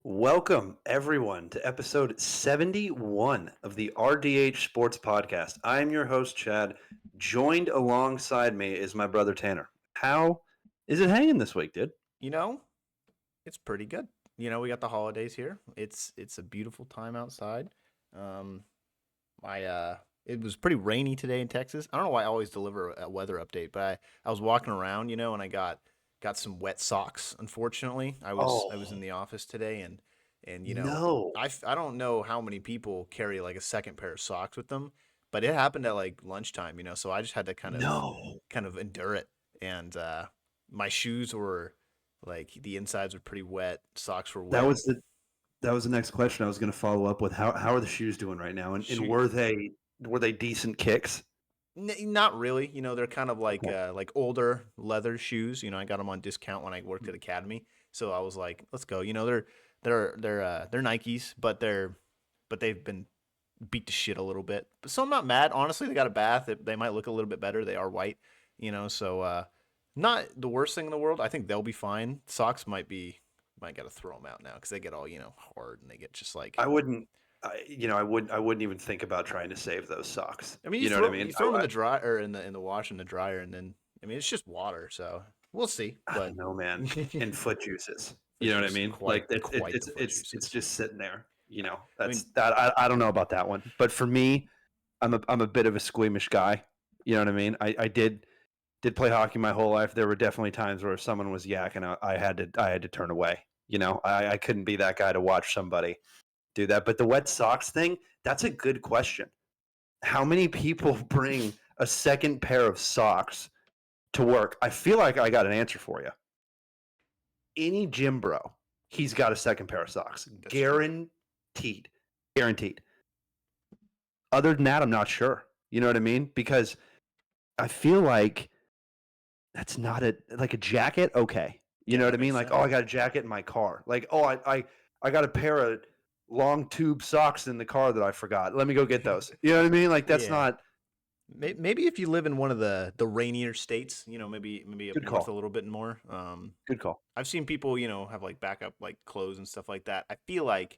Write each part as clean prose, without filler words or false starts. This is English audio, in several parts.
Welcome, everyone, to episode 71 of the RDH Sports Podcast. I'm your host, Chad. Joined alongside me is my brother, Tanner. How is it hanging this week, dude? You know, it's pretty good. We got the holidays here. It's a beautiful time outside. Um, I it was pretty rainy today in Texas. I don't know why I always deliver a weather update, but I was walking around, and I got some wet socks. Unfortunately, I was in Oh, the office today, and no. I don't know how many people carry like a second pair of socks with them, but it happened at like lunchtime, so I just had to No. kind of endure it, and my shoes were like the insides were pretty wet, socks were That wet. was the that was the next question I was going to follow up with. How are the shoes doing right now? And Shoe, were they decent kicks? Not really. They're kind of Okay. like older leather shoes. I got them on discount when I worked at Academy, so I was like, let's go. They're Nikes, but they've been beat to shit a little bit. But so I'm not mad. Honestly, they got a bath. They might look a little bit better. They are white, so not the worst thing in the world. I think they'll be fine. Socks might got to throw them out now because they get all hard and they get just like. I wouldn't. I wouldn't even think about trying to save those socks. I mean, You know what I mean? you throw them in the dry or in the wash in the dryer, and then I mean it's just water, so we'll see. I But don't know, man. And foot juices. foot You know what I juice, mean? Like quite the foot it's juices. just sitting there. I That's mean, that. I don't know about that one, but for me, I'm a bit of a squeamish guy. You know what I mean? I did play hockey my whole life. There were definitely times where if someone was yakking, I had to turn away. I couldn't be that guy to watch somebody do that. But the wet socks thing, that's a good question. How many people bring a second pair of socks to work? I feel like I got an answer for you. Any gym bro, he's got a second pair of socks. that's true. Guaranteed. Guaranteed. Other than that, I'm not sure. You know what I mean? Because I feel like that's not like a jacket. Okay. You Yeah, know what I that mean? makes Like, oh, sense. I got a jacket in my car. Like, oh, I got a pair of long tube socks in the car that I forgot. Let me go get those. You know what I mean? Like, that's Yeah, not maybe if you live in one of the rainier states, maybe up good north call. a little bit more. Good call. I've seen people, have like backup like clothes and stuff like that. I feel like,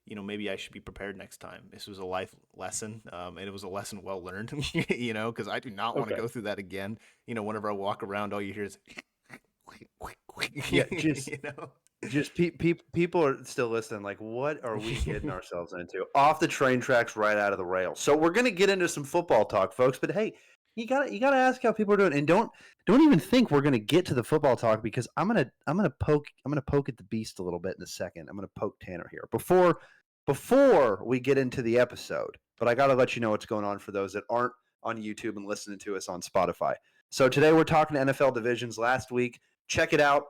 maybe I should be prepared next time. This was a life lesson, and it was a lesson well learned, because I do not want to Okay. go through that again. Whenever I walk around, all you hear is, Yeah, just you know. people are still listening. Like, what are we getting ourselves into? Off the train tracks, right out of the rails. So we're gonna get into some football talk, folks. But hey, you gotta ask how people are doing, and don't even think we're gonna get to the football talk because I'm gonna poke at the beast a little bit in a second. I'm gonna poke Tanner here before we get into the episode. But I gotta let you know what's going on for those that aren't on YouTube and listening to us on Spotify. So today we're talking NFL divisions. Last week, check it out.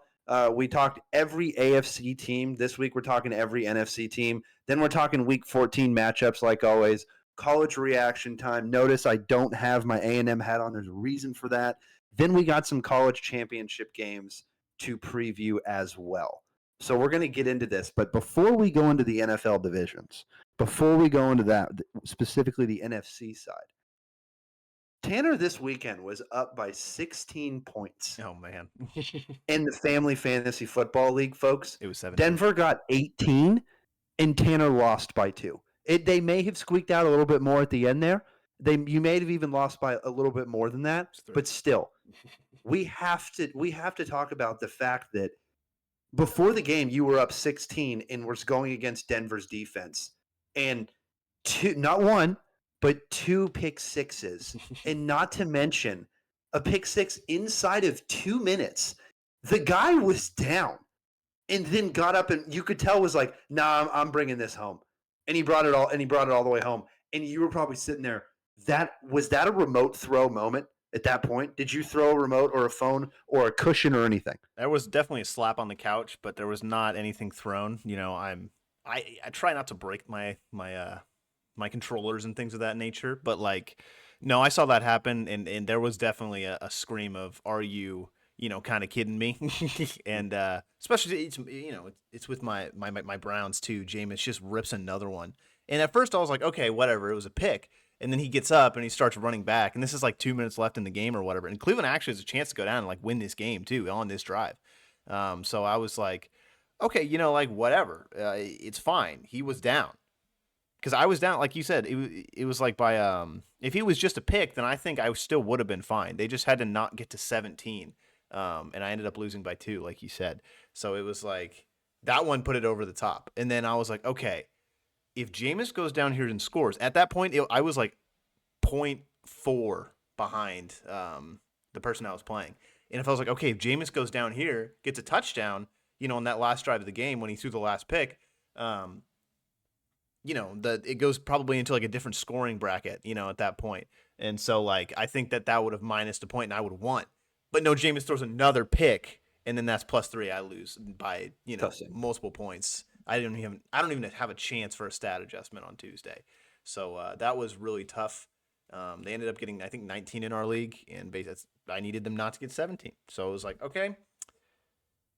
We talked every AFC team. This week we're talking every NFC team. Then we're talking Week 14 matchups, like always. College reaction time. Notice I don't have my A&M hat on. There's a reason for that. Then we got some college championship games to preview as well. So we're going to get into this. But before we go into the NFL divisions, before we go into that, specifically the NFC side, Tanner this weekend was up by 16 points Oh man, in the Family Fantasy Football League, folks. it was 17. Denver got 18, and Tanner lost by 2. They may have squeaked out a little bit more at the end there. You may have even lost by a little bit more than that, It's 3. but still, we have to talk about the fact that before the game you were up 16 and was going against Denver's defense, and not one but 2 pick sixes, and not to mention a pick six inside of 2 minutes. The guy was down and then got up, and you could tell was like, "Nah, I'm bringing this home." And he brought it all the way home. And you were probably sitting there. That a remote throw moment at that point? Did you throw a remote or a phone or a cushion or anything? There was definitely a slap on the couch, but there was not anything thrown. I try not to break my controllers and things of that nature, but like no, I saw that happen, and there was definitely a scream of "Are you?" Kind of kidding me, and especially it's with my Browns too. Jameis just rips another one, and at first I was like, okay, whatever, it was a pick, and then he gets up and he starts running back, and this is like 2 minutes left in the game or whatever, and Cleveland actually has a chance to go down and like win this game too on this drive. So I was like, okay, like whatever, it's fine. He was down because I was down, like you said. It was like by if he was just a pick, then I think I still would have been fine. They just had to not get to 17, and I ended up losing by 2, like you said. So it was like that one put it over the top, and then I was like, okay, if Jameis goes down here and scores at that point, I was like point 4 behind the person I was playing. And if I was like, okay, if Jameis goes down here, gets a touchdown, on that last drive of the game when he threw the last pick, um, it goes probably into like a different scoring bracket, at that point. And so like I think that would have minused a point and I would have won. But no, Jameis throws another pick and then that's +3. I lose by, multiple points. I don't even have a chance for a stat adjustment on Tuesday. So that was really tough. They ended up getting, I think, 19 in our league, and I needed them not to get 17. So it was like, okay,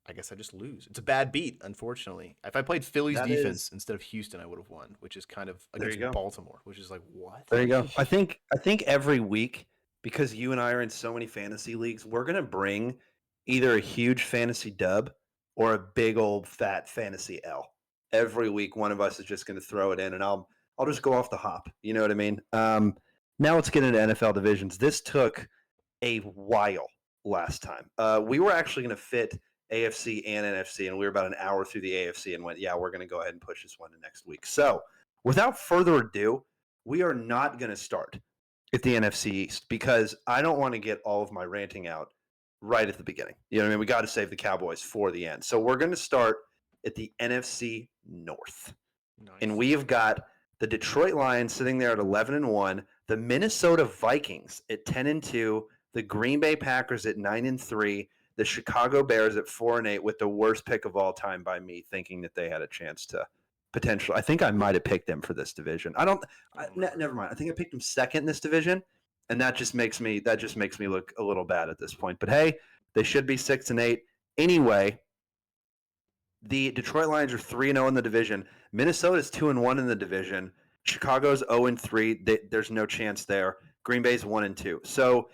I guess I just lose. It's a bad beat, unfortunately. If I played Philly's defense instead of Houston, I would have won, which is kind of against Baltimore, which is like, what? There you go. I think every week, because you and I are in so many fantasy leagues, we're gonna bring either a huge fantasy dub or a big old fat fantasy L. Every week, one of us is just gonna throw it in, and I'll just go off the hop. You know what I mean? Now let's get into NFL divisions. This took a while last time. We were actually going to fit AFC and NFC, and we were about an hour through the AFC and went, yeah, we're going to go ahead and push this one to next week. So without further ado, we are not going to start at the NFC East because I don't want to get all of my ranting out right at the beginning. You know what I mean? We got to save the Cowboys for the end. So we're going to start at the NFC North. Nice. And we have got the Detroit Lions sitting there at 11-1, the Minnesota Vikings at 10-2, the Green Bay Packers at 9-3, the Chicago Bears at 4-8, with the worst pick of all time by me, thinking that they had a chance to potentially. I think I might have picked them for this division. Never mind. I think I picked them second in this division, and that just makes me look a little bad at this point. But hey, they should be 6-8 anyway. The Detroit Lions are 3-0 in the division. Minnesota's 2-1 in the division. Chicago's 0-3. There's no chance there. Green Bay's 1-2. So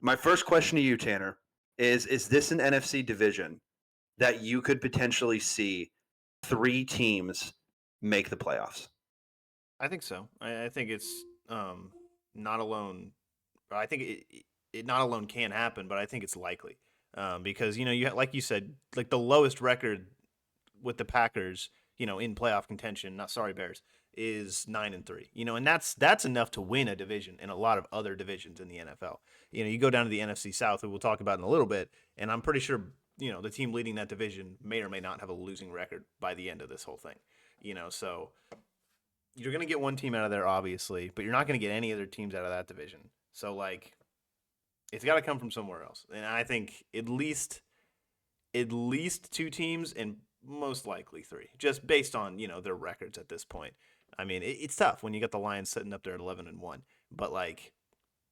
my first question to you, Tanner, is this an NFC division that you could potentially see 3 teams make the playoffs? I think so. I think it's not alone. I think it not alone can happen, but I think it's likely because you like you said, like the lowest record with the Packers, in playoff contention. Not sorry Bears is 9-3. And that's enough to win a division in a lot of other divisions in the NFL. You go down to the NFC South, who we'll talk about in a little bit, and I'm pretty sure the team leading that division may or may not have a losing record by the end of this whole thing. So you're going to get one team out of there, obviously, but you're not going to get any other teams out of that division. So, like, it's got to come from somewhere else. And I think at least 2 teams and most likely 3, just based on, their records at this point. I mean, it's tough when you got the Lions sitting up there at 11-1, but, like,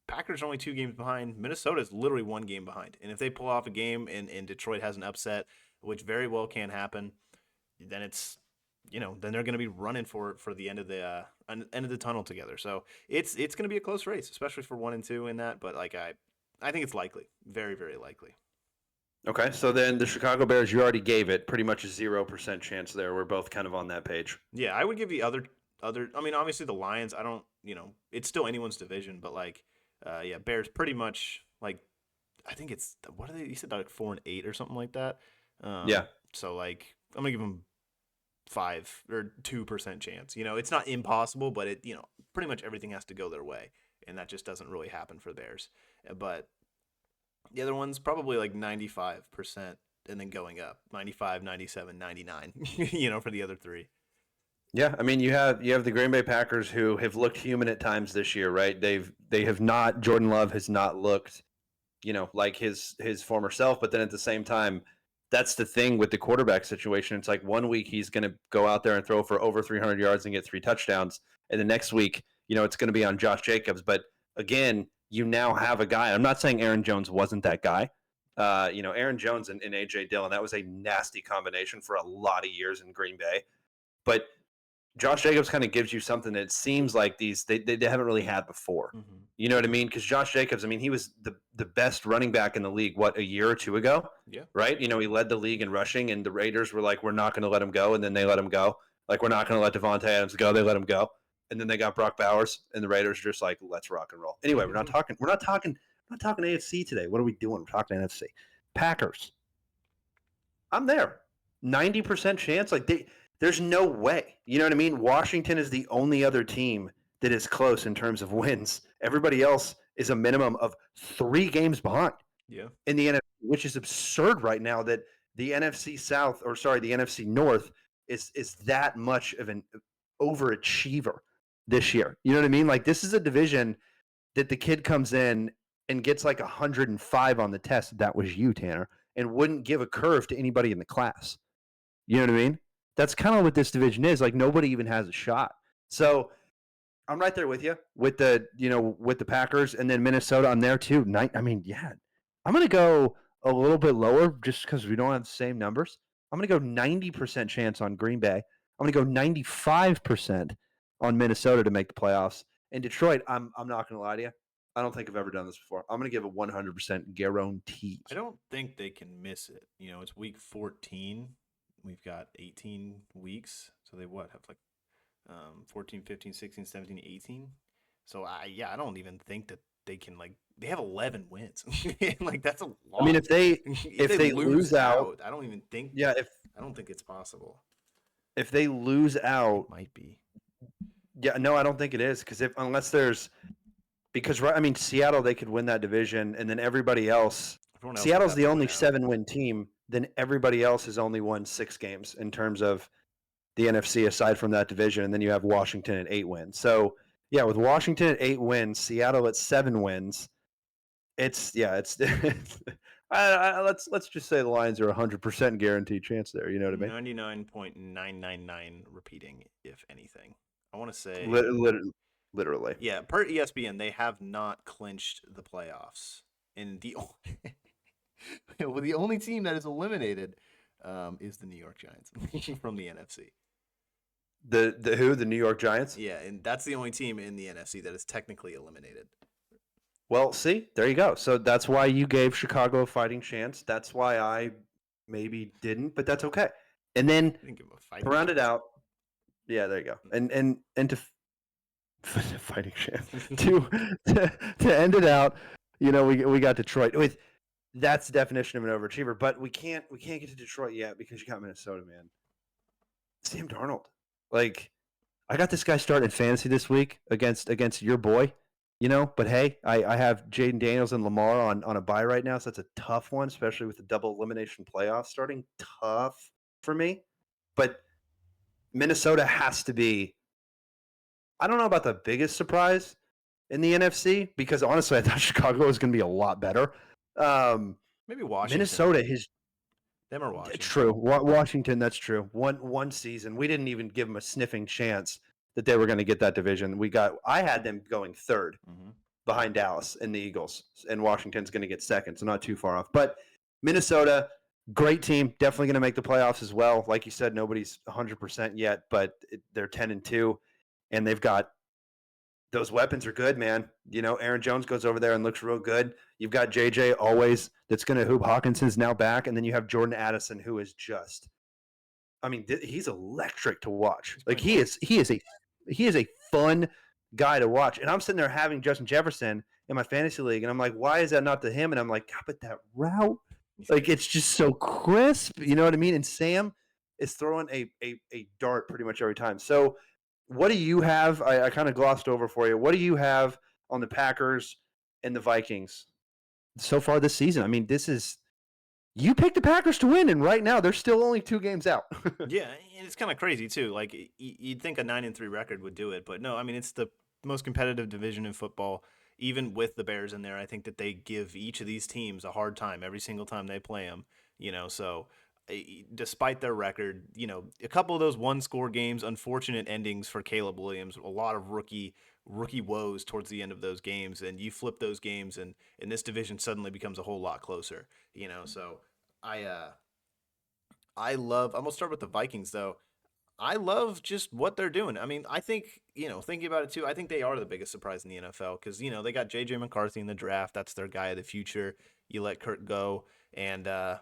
Packers are only 2 games behind. Minnesota is literally 1 game behind. And if they pull off a game and Detroit has an upset, which very well can happen, then it's, then they're going to be running for the end of the tunnel together. So it's going to be a close race, especially for 1 and 2 in that. But like I think it's likely, very very likely. Okay, so then the Chicago Bears, you already gave it pretty much a 0% chance there. We're both kind of on that page. Yeah, I would give the other. I mean, obviously the Lions. I don't. It's still anyone's division, but like, yeah, Bears pretty much like. I think it's what are they? You said like 4-8 or something like that. Yeah. So like, I'm gonna give them 5 or 2% chance. It's not impossible, but it pretty much everything has to go their way, and that just doesn't really happen for the Bears. But the other one's probably like 95% and then going up 95, 97, 99, for the other 3. Yeah, I mean you have the Green Bay Packers who have looked human at times this year, right? They have not. Jordan Love has not looked, like his former self, but then at the same time, that's the thing with the quarterback situation. It's like one week he's going to go out there and throw for over 300 yards and get 3 touchdowns, and the next week, it's going to be on Josh Jacobs. But again, you now have a guy. I'm not saying Aaron Jones wasn't that guy. Aaron Jones and A.J. Dillon, that was a nasty combination for a lot of years in Green Bay. But Josh Jacobs kind of gives you something that seems like they haven't really had before. Mm-hmm. You know what I mean? Because Josh Jacobs, I mean, he was the best running back in the league, what, a year or two ago? Yeah. Right? You know, he led the league in rushing, and the Raiders were like, we're not going to let him go, and then they let him go. Like, we're not going to let Devontae Adams go. They let him go. And then they got Brock Bowers, and the Raiders are just like, let's rock and roll. Anyway, we're not talking AFC today. What are we doing? We're talking NFC. Packers. I'm there. 90% chance. Like, there's no way. You know what I mean? Washington is the only other team that is close in terms of wins. Everybody else is a minimum of 3 games behind Yeah. in the NFC, which is absurd right now that the NFC South, or sorry, the NFC North is that much of an overachiever this year. You know what I mean? Like, this is a division that the kid comes in and gets like 105 on the test. That was you, Tanner, and wouldn't give a curve to anybody in the class. You know what I mean? That's kind of what this division is. Like, nobody even has a shot. So I'm right there with you with the Packers, and then Minnesota. I'm there too. I mean, yeah, I'm gonna go a little bit lower just because we don't have the same numbers. I'm gonna go 90% chance on Green Bay. I'm gonna go 95% on Minnesota to make the playoffs. And Detroit, I'm not gonna lie to you. I don't think I've ever done this before. I'm gonna give a 100% guarantee. I don't think they can miss it. You know, it's week 14. We've got 18 weeks. So they have like 14, 15, 16, 17, 18. So I don't even think that they can, like, they have 11 wins. Like, that's a lot. I mean, if they lose out, I don't even think I don't think it's possible. If they lose out, it might be. Yeah, no, I don't think it is because I mean, Seattle, they could win that division, and then everybody else. Seattle's the only 7-win team. Then everybody else has only won 6 games in terms of the NFC aside from that division, and then you have Washington at 8 wins. So yeah, with Washington at 8 wins, Seattle at 7 wins, it's let's just say the Lions are 100% guaranteed chance there. You know what I mean? 99.999 repeating, if anything. I want to say literally. Yeah, per ESPN, they have not clinched the playoffs, and the only team that is eliminated is the New York Giants from the NFC. The who? The New York Giants? Yeah, and that's the only team in the NFC that is technically eliminated. Well, see, there you go. So that's why you gave Chicago a fighting chance. That's why I maybe didn't, but that's okay. And then to round it out, yeah, there you go. And to fighting chance to end it out, you know, we got Detroit with that's the definition of an overachiever. But we can't get to Detroit yet because you got Minnesota, man. Sam Darnold, like, I got this guy starting fantasy this week against your boy. You know, but hey, I have Jaden Daniels and Lamar on a bye right now, so that's a tough one, especially with the double elimination playoffs starting. Tough for me. But Minnesota has to be, I don't know about the biggest surprise in the NFC, because honestly, I thought Chicago was going to be a lot better. Maybe Washington. Minnesota, them or Washington. True. Washington, that's true. One season, we didn't even give them a sniffing chance that they were going to get that division. I had them going third behind Dallas and the Eagles, and Washington's going to get second, so not too far off. But Minnesota, great team, definitely going to make the playoffs as well. Like you said, nobody's 100% yet, but they're 10-2, and they've got those weapons are good, man. You know, Aaron Jones goes over there and looks real good. You've got JJ always that's going to hoop. Hawkinson's now back, and then you have Jordan Addison, who is just, I mean, he's electric to watch. Like, he is a fun guy to watch. And I'm sitting there having Justin Jefferson in my fantasy league, and I'm like, why is that not to him? And I'm like, God, but that route, like, it's just so crisp. You know what I mean? And Sam is throwing a dart pretty much every time. So what do you have? I kind of glossed over for you. What do you have on the Packers and the Vikings so far this season? I mean, you picked the Packers to win, and right now they're still only 2 games out. Yeah, and it's kind of crazy too. Like, you'd think a 9-3 record would do it, but no. I mean, it's the most competitive division in football. Even with the Bears in there, I think that they give each of these teams a hard time every single time they play them. You know, so despite their record, you know, a couple of those 1-score games, unfortunate endings for Caleb Williams, a lot of rookie woes towards the end of those games, and you flip those games, and this division suddenly becomes a whole lot closer. You know, so I'm gonna start with the Vikings though. I love just what they're doing. I mean, I think, thinking about it too, I think they are the biggest surprise in the NFL because, they got J.J. McCarthy in the draft. That's their guy of the future. You let Kurt go. And a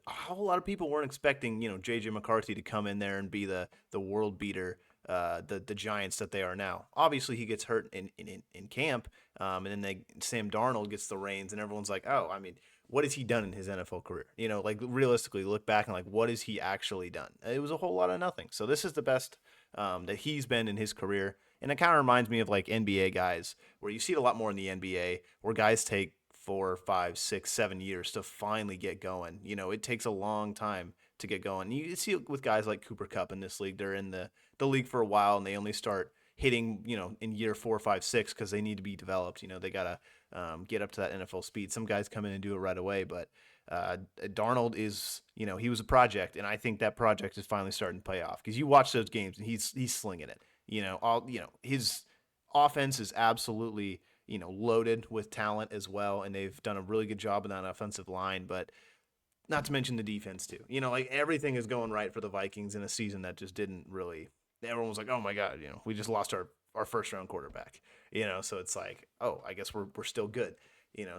whole lot of people weren't expecting, J.J. McCarthy to come in there and be the world beater, the Giants that they are now. Obviously, he gets hurt in camp, and then Sam Darnold gets the reins, and everyone's like, oh, I mean, what has he done in his NFL career? Like realistically, look back and like, what has he actually done? It was a whole lot of nothing. So this is the best that he's been in his career, and it kind of reminds me of like NBA guys, where you see it a lot more in the NBA, where guys take 4, 5, 6, 7 years to finally get going. It takes a long time to get going. You see it with guys like Cooper Kupp in this league. They're in the league for a while, and they only start hitting, in year 4, 5, 6 because they need to be developed. They gotta get up to that NFL speed. Some guys come in and do it right away, but Darnold is, he was a project, and I think that project is finally starting to pay off because you watch those games and he's slinging it. His offense is absolutely loaded with talent as well, and they've done a really good job in that offensive line, but not to mention the defense too. Like everything is going right for the Vikings in a season that just didn't really. Everyone was like, "Oh my god, we just lost our first round quarterback." So it's like, "Oh, I guess we're still good."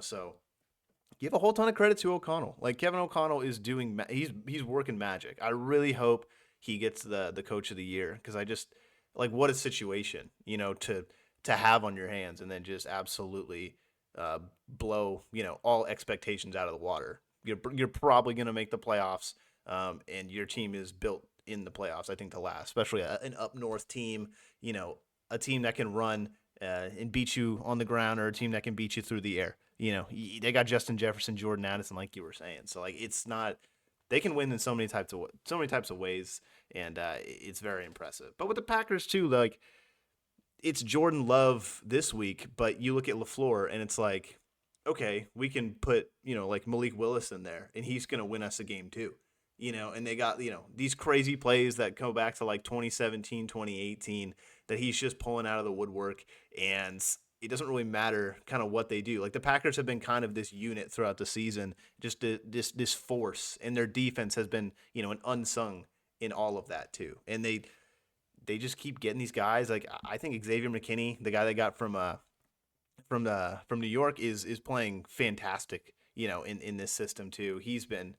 So give a whole ton of credit to O'Connell. Like Kevin O'Connell is doing, he's working magic. I really hope he gets the coach of the year because I just like what a situation, to have on your hands and then just absolutely uh, blow all expectations out of the water. You're probably gonna make the playoffs, and your team is built in the playoffs. I think to last, especially an up north team. A team that can run and beat you on the ground, or a team that can beat you through the air. They got Justin Jefferson, Jordan Addison, like you were saying. So like it's not they can win in so many types of ways, and it's very impressive. But with the Packers too, like it's Jordan Love this week, but you look at LaFleur and it's like, okay, we can put, like Malik Willis in there and he's going to win us a game too. And they got, these crazy plays that go back to like 2017, 2018 that he's just pulling out of the woodwork, and it doesn't really matter kind of what they do. Like the Packers have been kind of this unit throughout the season, just this force, and their defense has been, an unsung in all of that too. And they just keep getting these guys. Like I think Xavier McKinney, the guy they got from New York, is playing fantastic. In this system too. He's been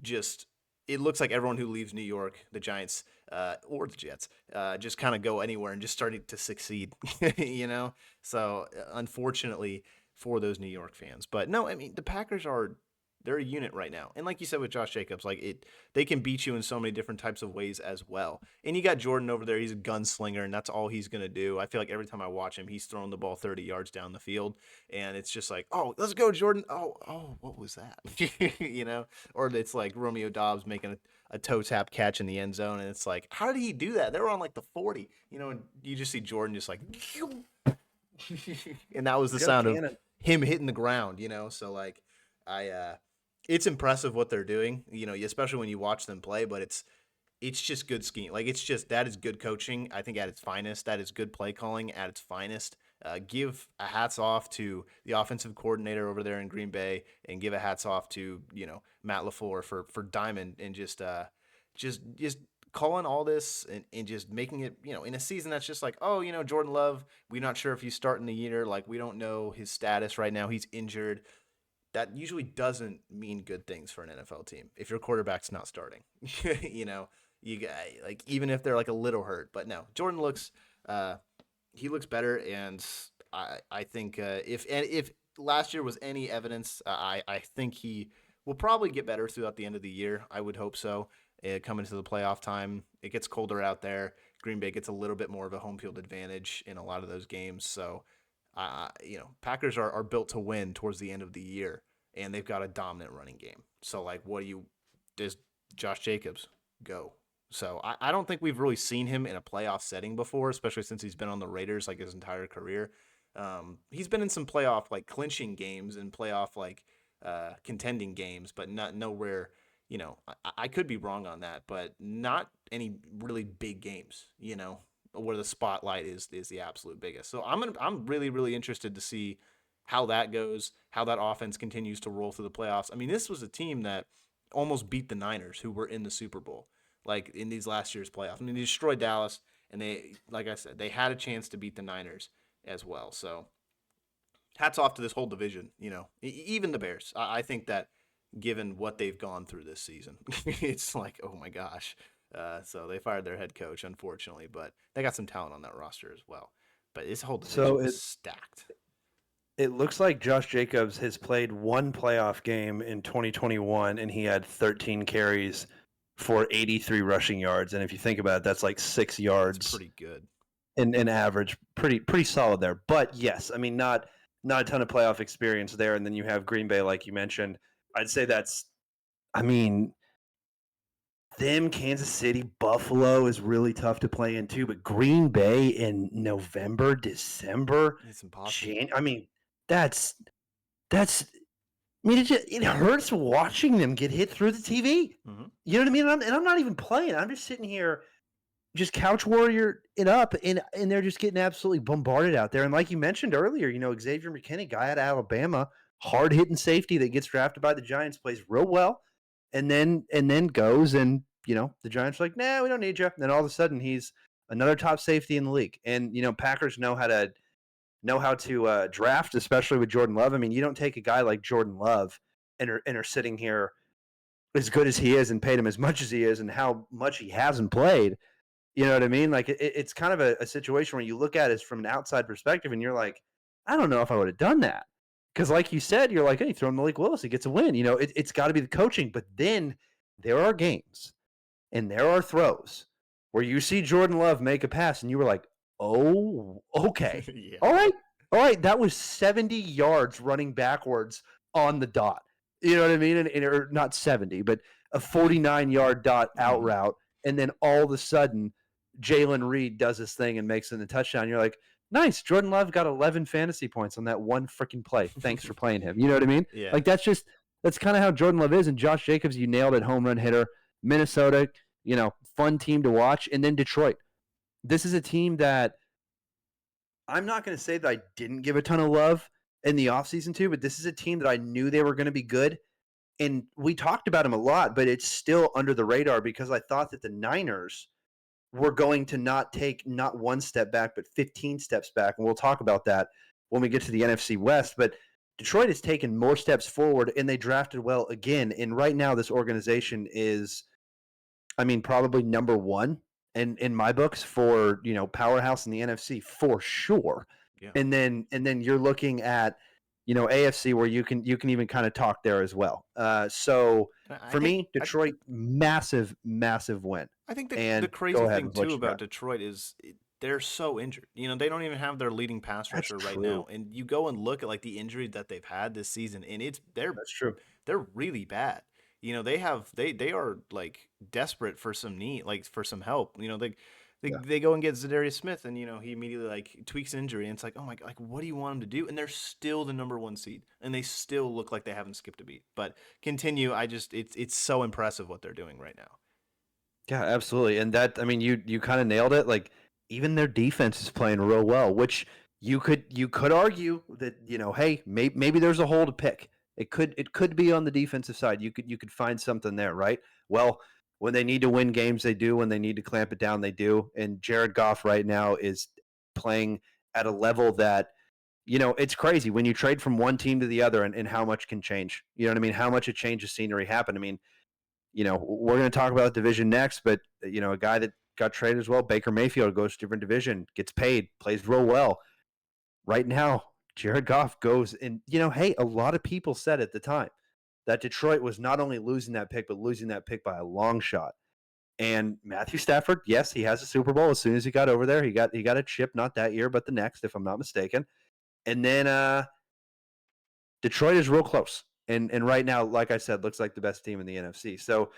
just. It looks like everyone who leaves New York, the Giants or the Jets, just kind of go anywhere and just starting to succeed. So unfortunately for those New York fans, but no, I mean the Packers are they're a unit right now. And like you said with Josh Jacobs, they can beat you in so many different types of ways as well. And you got Jordan over there, he's a gunslinger, and that's all he's gonna do. I feel like every time I watch him, he's throwing the ball 30 yards down the field, and it's just like, oh, let's go, Jordan. Oh, what was that? Or it's like Romeo Dobbs making a toe tap catch in the end zone, and it's like, how did he do that? They were on like the 40, and you just see Jordan just like, and that was the Go sound of Cannon. him hitting the ground, So like, I it's impressive what they're doing, especially when you watch them play, but it's just good scheme. Like it's just that is good coaching, I think at its finest. That is good play calling at its finest. Give a hats off to the offensive coordinator over there in Green Bay, and give a hats off to Matt LaFleur for Diamond, and just calling all this, and just making it in a season that's just like, oh, Jordan Love, we're not sure if he's starting the year, like we don't know his status right now, he's injured. That usually doesn't mean good things for an NFL team if your quarterback's not starting. You got like even if they're like a little hurt, but no, Jordan looks he looks better, and I think if last year was any evidence, I think he will probably get better throughout the end of the year. I would hope so. Coming to the playoff time, it gets colder out there. Green Bay gets a little bit more of a home field advantage in a lot of those games, so Packers are built to win towards the end of the year, and they've got a dominant running game. So, like, does Josh Jacobs go? So, I don't think we've really seen him in a playoff setting before, especially since he's been on the Raiders like his entire career. He's been in some playoff like clinching games and playoff like contending games, but not nowhere. I could be wrong on that, but not any really big games. Where the spotlight is the absolute biggest. So I'm really really interested to see how that goes, how that offense continues to roll through the playoffs. I mean, this was a team that almost beat the Niners, who were in the Super Bowl. like in these last year's playoffs. I mean, they destroyed Dallas, and they, like I said, they had a chance to beat the Niners as well. So hats off to this whole division. Even the Bears. I think that given what they've gone through this season, it's like, oh my gosh. So they fired their head coach, unfortunately, but they got some talent on that roster as well. But this whole division So is stacked. it looks like Josh Jacobs has played one playoff game in 2021, and he had 13 carries for 83 rushing yards. And if you think about it, that's like 6 It's yards pretty good. in average. Pretty solid there. But yes, I mean not a ton of playoff experience there. And then you have Green Bay, like you mentioned. I'd say I mean, them, Kansas City, Buffalo is really tough to play in too. But Green Bay in November, December, It's impossible. I mean, that's that's I mean, it hurts watching them get hit through the TV. Mm-hmm. You know what I mean? And I'm not even playing. I'm just sitting here, just couch warrior it up, and they're just getting absolutely bombarded out there. And like you mentioned earlier, Xavier McKinney, guy out of Alabama, hard hitting safety that gets drafted by the Giants, plays real well, and then goes and the Giants are like, nah, we don't need you. And then all of a sudden he's another top safety in the league. And Packers know how to draft, especially with Jordan Love. I mean, you don't take a guy like Jordan Love and are sitting here as good as he is and paid him as much as he is and how much he hasn't played. You know what I mean? Like it's kind of a situation where you look at it from an outside perspective and you're like, I don't know if I would have done that. Because like you said, you're like, hey, throw him Malik Willis, he gets a win. It's got to be the coaching. But then there are games and there are throws where you see Jordan Love make a pass and you were like, oh, okay. Yeah. All right. That was 70 yards running backwards on the dot. You know what I mean? Or not 70, but a 49-yard dot out route. And then all of a sudden, Jalen Reed does this thing and makes it a touchdown. You're like, nice. Jordan Love got 11 fantasy points on that one freaking play. Thanks for playing him. You know what I mean? Yeah. Like that's kind of how Jordan Love is. And Josh Jacobs, you nailed it. Home run hitter. Minnesota, fun team to watch. And then Detroit. This is a team that I'm not going to say that I didn't give a ton of love in the offseason too, but this is a team that I knew they were going to be good. And we talked about them a lot, but it's still under the radar because I thought that the Niners were going to not take not one step back, but 15 steps back. And we'll talk about that when we get to the NFC West. But Detroit has taken more steps forward and they drafted well again. And right now this organization is, probably number one in my books for, powerhouse in the NFC for sure. Yeah. And then you're looking at, AFC where you can even kind of talk there as well. So for me, Detroit, massive win. I think the crazy thing too about Detroit is they're so injured. They don't even have their leading pass rusher right now. And you go and look at like the injury that they've had this season, and that's true. They're really bad. They are like desperate for some for some help. They go and get Zadarius Smith, and he immediately like tweaks injury, and it's like, oh my god, like what do you want him to do? And they're still the number one seed, and they still look like they haven't skipped a beat. But continue, it's so impressive what they're doing right now. Yeah, absolutely, and that you kind of nailed it. Like even their defense is playing real well, which you could argue that hey, maybe there's a hole to pick. It could be on the defensive side. You could find something there, right? Well, when they need to win games, they do. When they need to clamp it down, they do. And Jared Goff right now is playing at a level that, it's crazy when you trade from one team to the other and how much can change. You know what I mean? How much a change of scenery happened. We're going to talk about the division next, but, a guy that got traded as well, Baker Mayfield, goes to a different division, gets paid, plays real well. Right now, Jared Goff goes and, hey, a lot of people said at the time that Detroit was not only losing that pick, but losing that pick by a long shot. And Matthew Stafford, yes, he has a Super Bowl. As soon as he got over there, he got a chip, not that year, but the next, if I'm not mistaken. And then Detroit is real close. And right now, like I said, looks like the best team in the NFC. So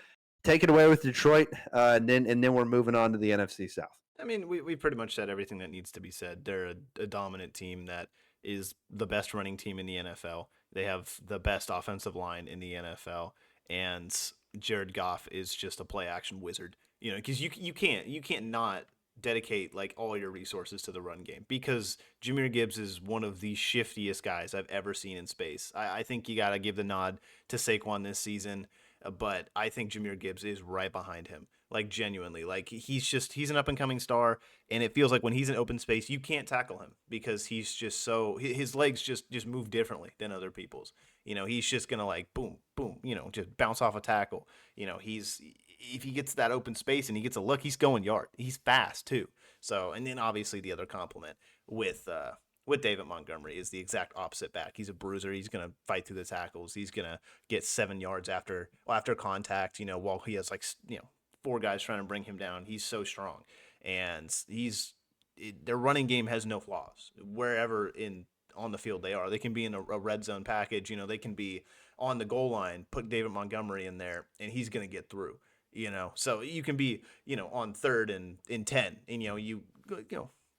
take it away with Detroit, and then we're moving on to the NFC South. We pretty much said everything that needs to be said. They're a dominant team that is the best running team in the NFL. They have the best offensive line in the NFL, and Jared Goff is just a play action wizard. Because you can't not dedicate like all your resources to the run game because Jahmyr Gibbs is one of the shiftiest guys I've ever seen in space. I think you got to give the nod to Saquon this season. but I think Jahmyr Gibbs is right behind him. Like genuinely, like he's an up and coming star, and it feels like when he's in open space, you can't tackle him because he's just so his legs just move differently than other people's. He's just gonna like boom, boom, just bounce off a tackle. He's if he gets that open space and he gets a look, he's going yard. He's fast too. So, and then obviously the other compliment with David Montgomery is the exact opposite back. He's a bruiser. He's gonna fight through the tackles. He's gonna get 7 yards after contact. While he has four guys trying to bring him down. He's so strong, and their running game has no flaws wherever on the field they are. They can be in a red zone package. They can be on the goal line. Put David Montgomery in there, and he's gonna get through. So you can be on 3rd and 10, and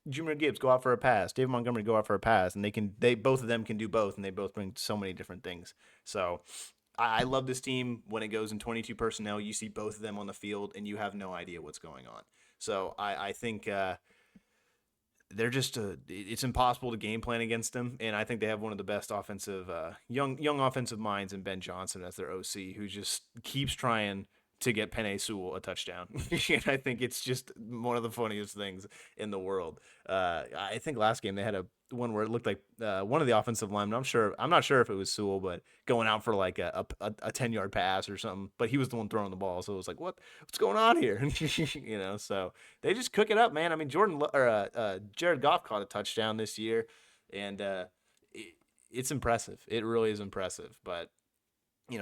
Jahmyr Gibbs go out for a pass, David Montgomery go out for a pass, and they both of them can do both, and they both bring so many different things. So I love this team. When it goes in 22 personnel, you see both of them on the field, and you have no idea what's going on. So I think they're just it's impossible to game plan against them, and I think they have one of the best offensive young offensive minds in Ben Johnson as their OC, who just keeps trying to get Penei Sewell a touchdown. And I think it's just one of the funniest things in the world. I think last game they had one where it looked like one of the offensive linemen. I'm not sure if it was Sewell, but going out for like a 10-yard pass or something. But he was the one throwing the ball, so it was like, what's going on here? So they just cook it up, man. I mean, Jared Goff caught a touchdown this year, and it's impressive. It really is impressive, but.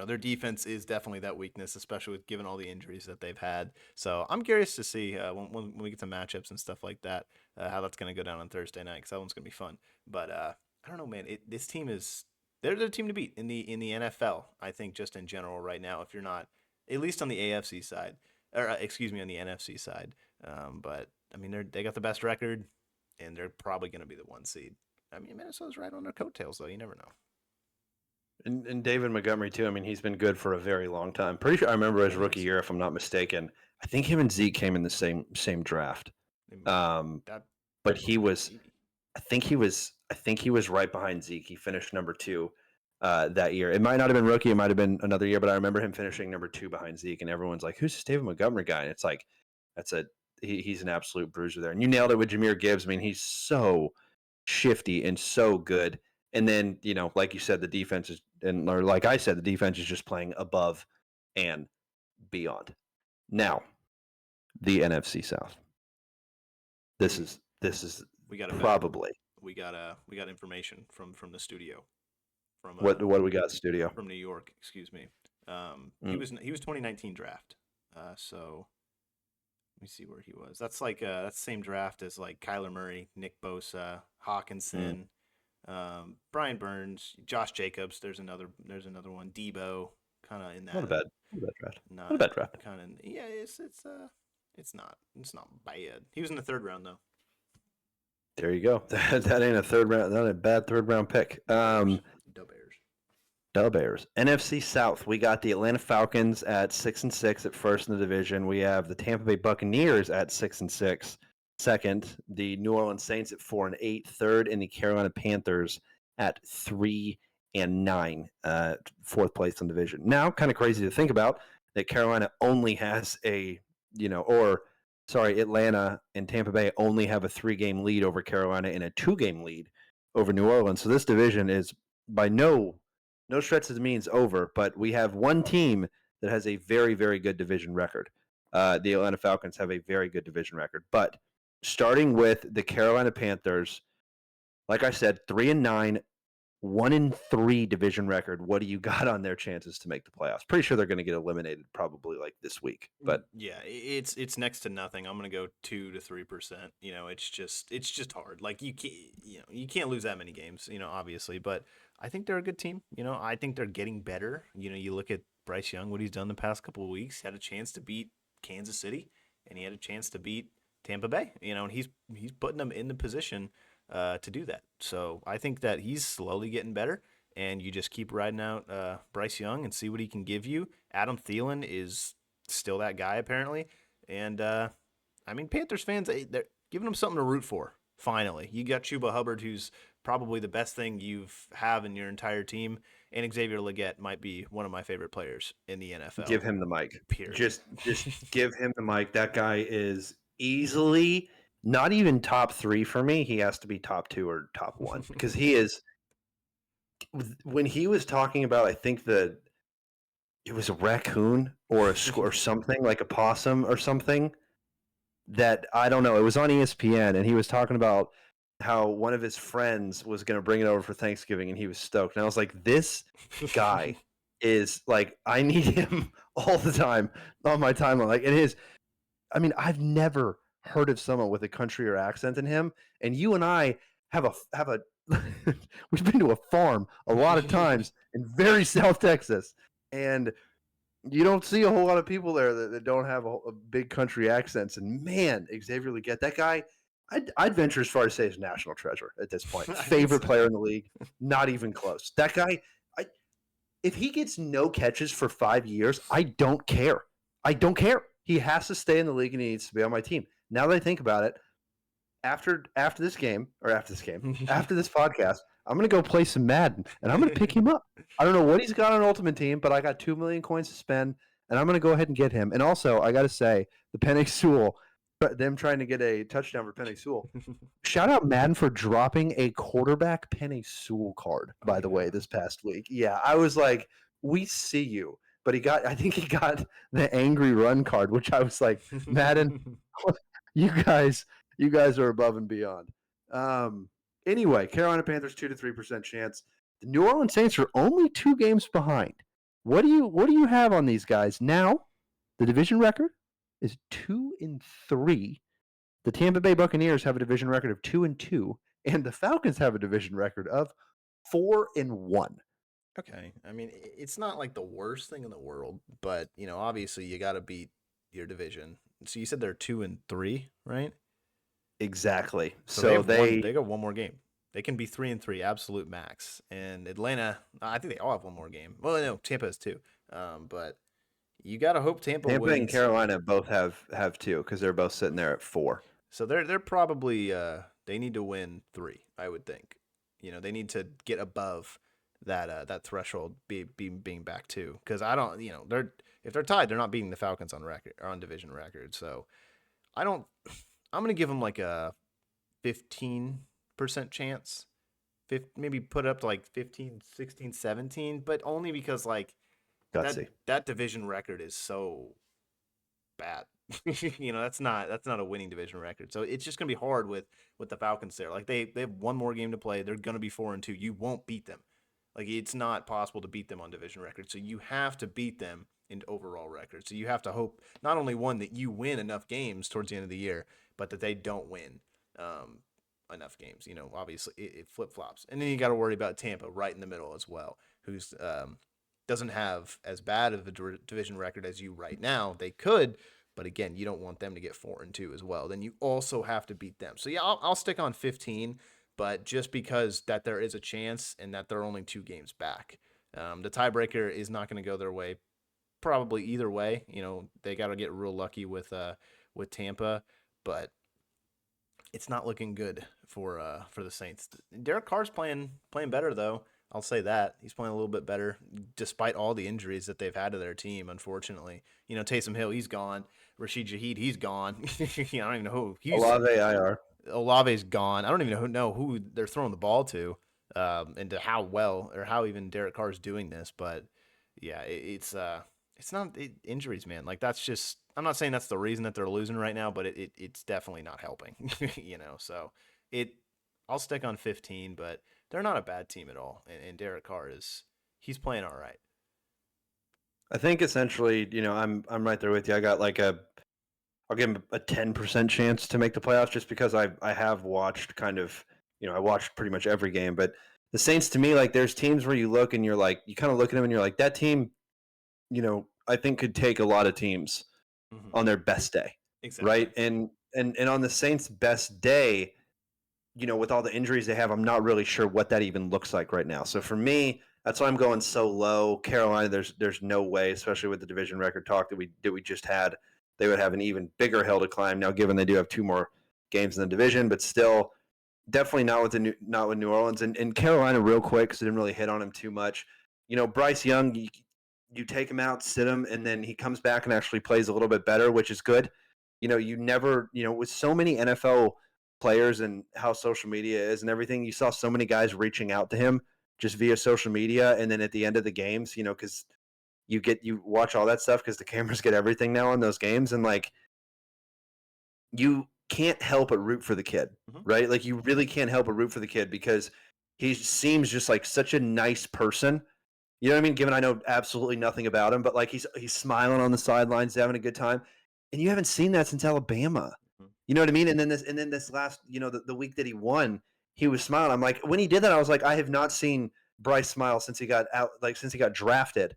Their defense is definitely that weakness, especially with given all the injuries that they've had. So I'm curious to see when we get to matchups and stuff like that, how that's going to go down on Thursday night, because that one's going to be fun. But I don't know, man. This team they're the team to beat in the NFL. I think just in general right now, if you're not at least on the AFC side, or excuse me, on the NFC side. But I mean, they got the best record, and they're probably going to be the 1 seed. I mean, Minnesota's right on their coattails, though. You never know. And David Montgomery too. I mean, he's been good for a very long time. Pretty sure I remember his rookie year, if I'm not mistaken. I think him and Zeke came in the same draft. But he was, I think he was right behind Zeke. He finished number 2 that year. It might not have been rookie. It might have been another year, but I remember him finishing number 2 behind Zeke. And everyone's like, "Who's this David Montgomery guy?" And it's like, he's an absolute bruiser there. And you nailed it with Jahmyr Gibbs. I mean, he's so shifty and so good. And then, like you said, the defense is, or like I said, the defense is just playing above and beyond. Now, the NFC South. This is probably we got information from the studio. From what do we got? Studio from New York. Excuse me. He was 2019 draft. So let me see where he was. That's like that's the same draft as like Kyler Murray, Nick Bosa, Hawkinson. Brian Burns, Josh Jacobs. There's another one. Debo, kind of in that. Not a bad draft. Not a bad draft. Kind of. Yeah, it's not bad. He was in the 3rd round though. There you go. That ain't a 3rd round. Not a bad 3rd round pick. Dub Bears. NFC South. We got the Atlanta Falcons at 6-6 at first in the division. We have the Tampa Bay Buccaneers at 6-6. Second, the New Orleans Saints at 4-8. Third, and the Carolina Panthers at 3-9. 4th place in the division. Now, kind of crazy to think about that Carolina only has Atlanta and Tampa Bay only have a 3-game lead over Carolina and a 2-game lead over New Orleans. So this division is by no stretch of the means over, but we have one team that has a very, very good division record. The Atlanta Falcons have a very good division record, but starting with the Carolina Panthers, like I said, 3-9, 1-3 division record. What do you got on their chances to make the playoffs? Pretty sure they're going to get eliminated probably like this week. But yeah, it's next to nothing. I'm going to go 2 to 3%. It's just hard. Like you can't lose that many games. Obviously, but I think they're a good team. I think they're getting better. You look at Bryce Young, what he's done the past couple of weeks. He had a chance to beat Kansas City, and he had a chance to beat Tampa Bay, and he's putting them in the position to do that. So I think that he's slowly getting better, and you just keep riding out Bryce Young and see what he can give you. Adam Thielen is still that guy apparently, and I mean Panthers fans, they're giving him something to root for. Finally, you got Chuba Hubbard, who's probably the best thing you've have in your entire team. And Xavier Legette might be one of my favorite players in the NFL. Give him the mic. Period. Just give him the mic. That guy is easily not even top 3 for me. He has to be top 2 or top 1 because he is. When he was talking about, I think it was a raccoon or or something like a possum or something that I don't know. It was on ESPN, and he was talking about how one of his friends was going to bring it over for Thanksgiving, and he was stoked. And I was like, this guy is like, I need him all the time on my timeline. Like, it is. I mean, I've never heard of someone with a country or accent in him, and you and I have a. We've been to a farm a lot of times in very South Texas, and you don't see a whole lot of people there that don't have a big country accents. And man, Xavier Legette, that guy, I'd venture as far as say is national treasure at this point. Favorite player in the league, not even close. That guy, if he gets no catches for 5 years, I don't care. I don't care. He has to stay in the league and he needs to be on my team. Now that I think about it, after this podcast, I'm going to go play some Madden, and I'm going to pick him up. I don't know what he's got on Ultimate Team, but I got 2 million coins to spend, and I'm going to go ahead and get him. And also, I got to say, the Penny Sewell, them trying to get a touchdown for Penny Sewell. Shout out Madden for dropping a quarterback Penny Sewell card, by the way, this past week. Yeah, I was like, we see you. But I think he got the angry run card, which I was like, Madden, you guys are above and beyond. Anyway, Carolina Panthers 2 to 3% chance. The New Orleans Saints are only 2 games behind. What do you have on these guys now? The division record is 2-3. The Tampa Bay Buccaneers have a division record of 2-2, and the Falcons have a division record of 4-1. Okay, I mean, it's not like the worst thing in the world, but obviously you got to beat your division. So you said they're 2-3, right? Exactly. So they got one more game. They can be 3-3, absolute max. And Atlanta, I think they all have one more game. Well, no, Tampa has 2. But you got to hope Tampa wins. And Carolina both have 2 because they're both sitting there at 4. So they're probably they need to win 3, I would think. They need to get above that threshold being back 2, because I don't, if they're tied, they're not beating the Falcons on division record. So I'm gonna give them like a 15% chance, maybe put up to like 15, 16, 17, but only because like that division record is so bad. That's not a winning division record. So it's just gonna be hard with the Falcons there. Like they have one more game to play. They're gonna be 4-2. You won't beat them. Like, it's not possible to beat them on division record. So you have to beat them in overall record. So you have to hope not only that you win enough games towards the end of the year, but that they don't win enough games. Obviously it flip-flops. And then you got to worry about Tampa right in the middle as well, who's doesn't have as bad of a division record as you right now. They could, but again, you don't want them to get 4-2 as well. Then you also have to beat them. So yeah, I'll stick on 15. But just because that there is a chance and that they're only 2 games back. The tiebreaker is not going to go their way probably either way. They got to get real lucky with Tampa, but it's not looking good for the Saints. Derek Carr's playing better, though. I'll say that. He's playing a little bit better despite all the injuries that they've had to their team, unfortunately. Taysom Hill, he's gone. Rashid Shaheed, he's gone. I don't even know who. Olave IR. Olave's gone. I don't even know who they're throwing the ball to, and to how well or how even Derek Carr's doing this. But yeah, it's not injuries, man. Like that's just. I'm not saying that's the reason that they're losing right now, but it's definitely not helping. So I'll stick on 15, but they're not a bad team at all, and Derek Carr he's playing all right. I think essentially, I'm right there with you. I got like I'll give him a 10% chance to make the playoffs just because I have watched kind of, I watched pretty much every game. But the Saints, to me, like there's teams where you look and you're like, you kind of look at them and you're like, that team, I think could take a lot of teams on their best day. Exactly. Right. And on the Saints' best day, with all the injuries they have, I'm not really sure what that even looks like right now. So for me, that's why I'm going so low. Carolina, there's no way, especially with the division record talk that we just had, they would have an even bigger hill to climb now, given they do have 2 more games in the division. But still, Definitely not with New Orleans and Carolina real quick because I didn't really hit on him too much. Bryce Young, you take him out, sit him, and then he comes back and actually plays a little bit better, which is good. You never, with so many NFL players and how social media is and everything, you saw so many guys reaching out to him just via social media, and then at the end of the games, because you watch all that stuff because the cameras get everything now in those games, and like you can't help but root for the kid, right? Like you really can't help but root for the kid because he seems just like such a nice person. You know what I mean? Given I know absolutely nothing about him, but like he's smiling on the sidelines, having a good time, and you haven't seen that since Alabama. You know what I mean? And then this last, the week that he won, he was smiling. I'm like, when he did that, I was like, I have not seen Bryce smile since he got out, like since he got drafted.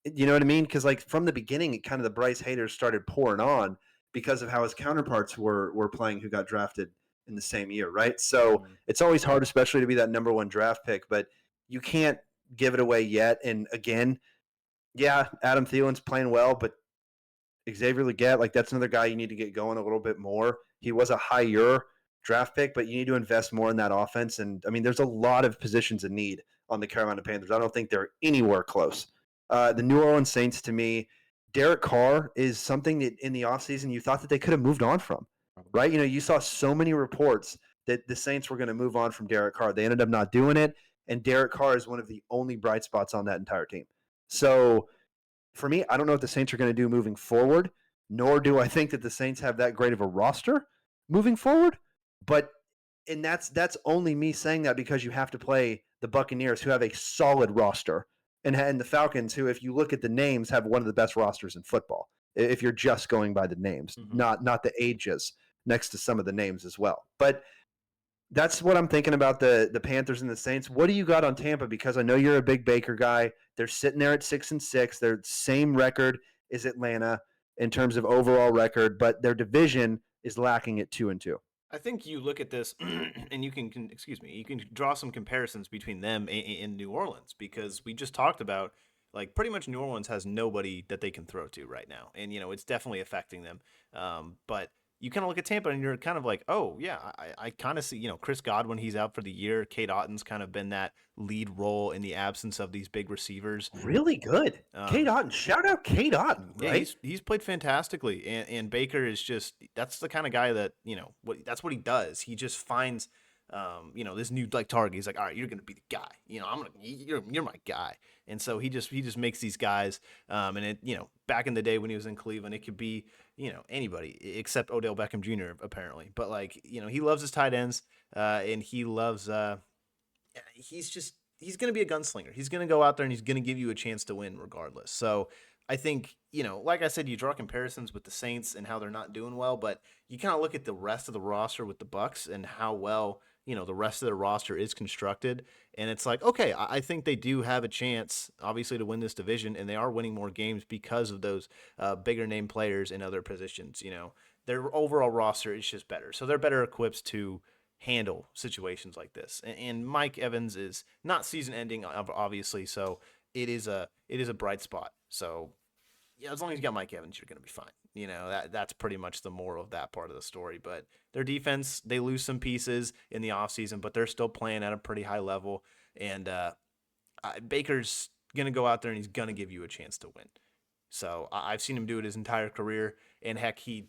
You know what I mean? Because like from the beginning, it kind of the Bryce haters started pouring on because of how his counterparts were playing who got drafted in the same year, right? So it's always hard, especially to be that number one draft pick, but you can't give it away yet. And again, yeah, Adam Thielen's playing well, but Xavier Legette, like that's another guy you need to get going a little bit more. He was a higher draft pick, but you need to invest more in that offense. And I mean, there's a lot of positions in need on the Carolina Panthers. I don't think they're anywhere close. The New Orleans Saints, to me, Derek Carr is something that in the offseason you thought that they could have moved on from, right? You saw so many reports that the Saints were going to move on from Derek Carr. They ended up not doing it, and Derek Carr is one of the only bright spots on that entire team. So for me, I don't know what the Saints are going to do moving forward, nor do I think that the Saints have that great of a roster moving forward. But and that's only me saying that because you have to play the Buccaneers, who have a solid roster, and the Falcons, who, if you look at the names, have one of the best rosters in football. If you're just going by the names, not the ages next to some of the names as well. But that's what I'm thinking about the Panthers and the Saints. What do you got on Tampa? Because I know you're a big Baker guy. They're sitting there at 6-6. They're same record as Atlanta in terms of overall record, but their division is lacking at 2-2. I think you look at this and you can excuse me, you can draw some comparisons between them and New Orleans, because we just talked about, like, pretty much New Orleans has nobody that they can throw to right now, and it's definitely affecting them. But you kind of look at Tampa and you're kind of like, oh yeah, I kind of see, Chris Godwin, he's out for the year. Kate Otton's kind of been that lead role in the absence of these big receivers. Really good. Kate Otten. Shout out Kate Otten, right? Yeah, he's played fantastically. And Baker is just, that's the kind of guy that, that's what he does. He just finds, this new like target. He's like, all right, you're going to be the guy. You're my guy. And so he just makes these guys, and it, back in the day when he was in Cleveland, it could be, anybody except Odell Beckham Jr. apparently. But like, he loves his tight ends, and he loves, he's going to be a gunslinger. He's going to go out there and he's going to give you a chance to win regardless. So I think, like I said, you draw comparisons with the Saints and how they're not doing well, but you kind of look at the rest of the roster with the Bucks and how well, the rest of their roster is constructed. And it's like, okay, I think they do have a chance, obviously, to win this division, and they are winning more games because of those bigger name players in other positions. Their overall roster is just better. So they're better equipped to handle situations like this. And Mike Evans is not season ending, obviously, so it is a bright spot. So yeah, as long as you got Mike Evans, you're going to be fine. That's pretty much the moral of that part of the story. But their defense, they lose some pieces in the offseason, but they're still playing at a pretty high level. And Baker's going to go out there and he's going to give you a chance to win. So I've seen him do it his entire career. And heck, he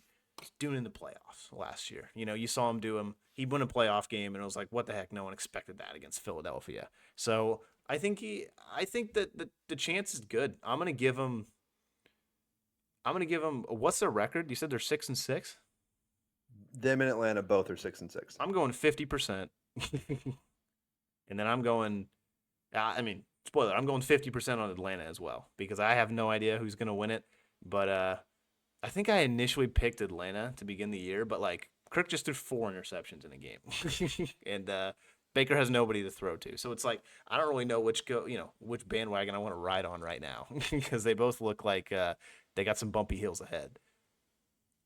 doing it in the playoffs last year. You saw him do him. He won a playoff game, and it was like, what the heck? No one expected that against Philadelphia. So I think that the chance is good. I'm gonna give him. What's their record? You said they're 6-6. Them and Atlanta both are 6-6. I'm going 50%, and then I'm going. Spoiler. I'm going 50% on Atlanta as well, because I have no idea who's gonna win it. But I think I initially picked Atlanta to begin the year, but like Kirk just threw 4 interceptions in a game, and Baker has nobody to throw to. So it's like I don't really know which bandwagon I want to ride on right now, because they both look like they got some bumpy hills ahead.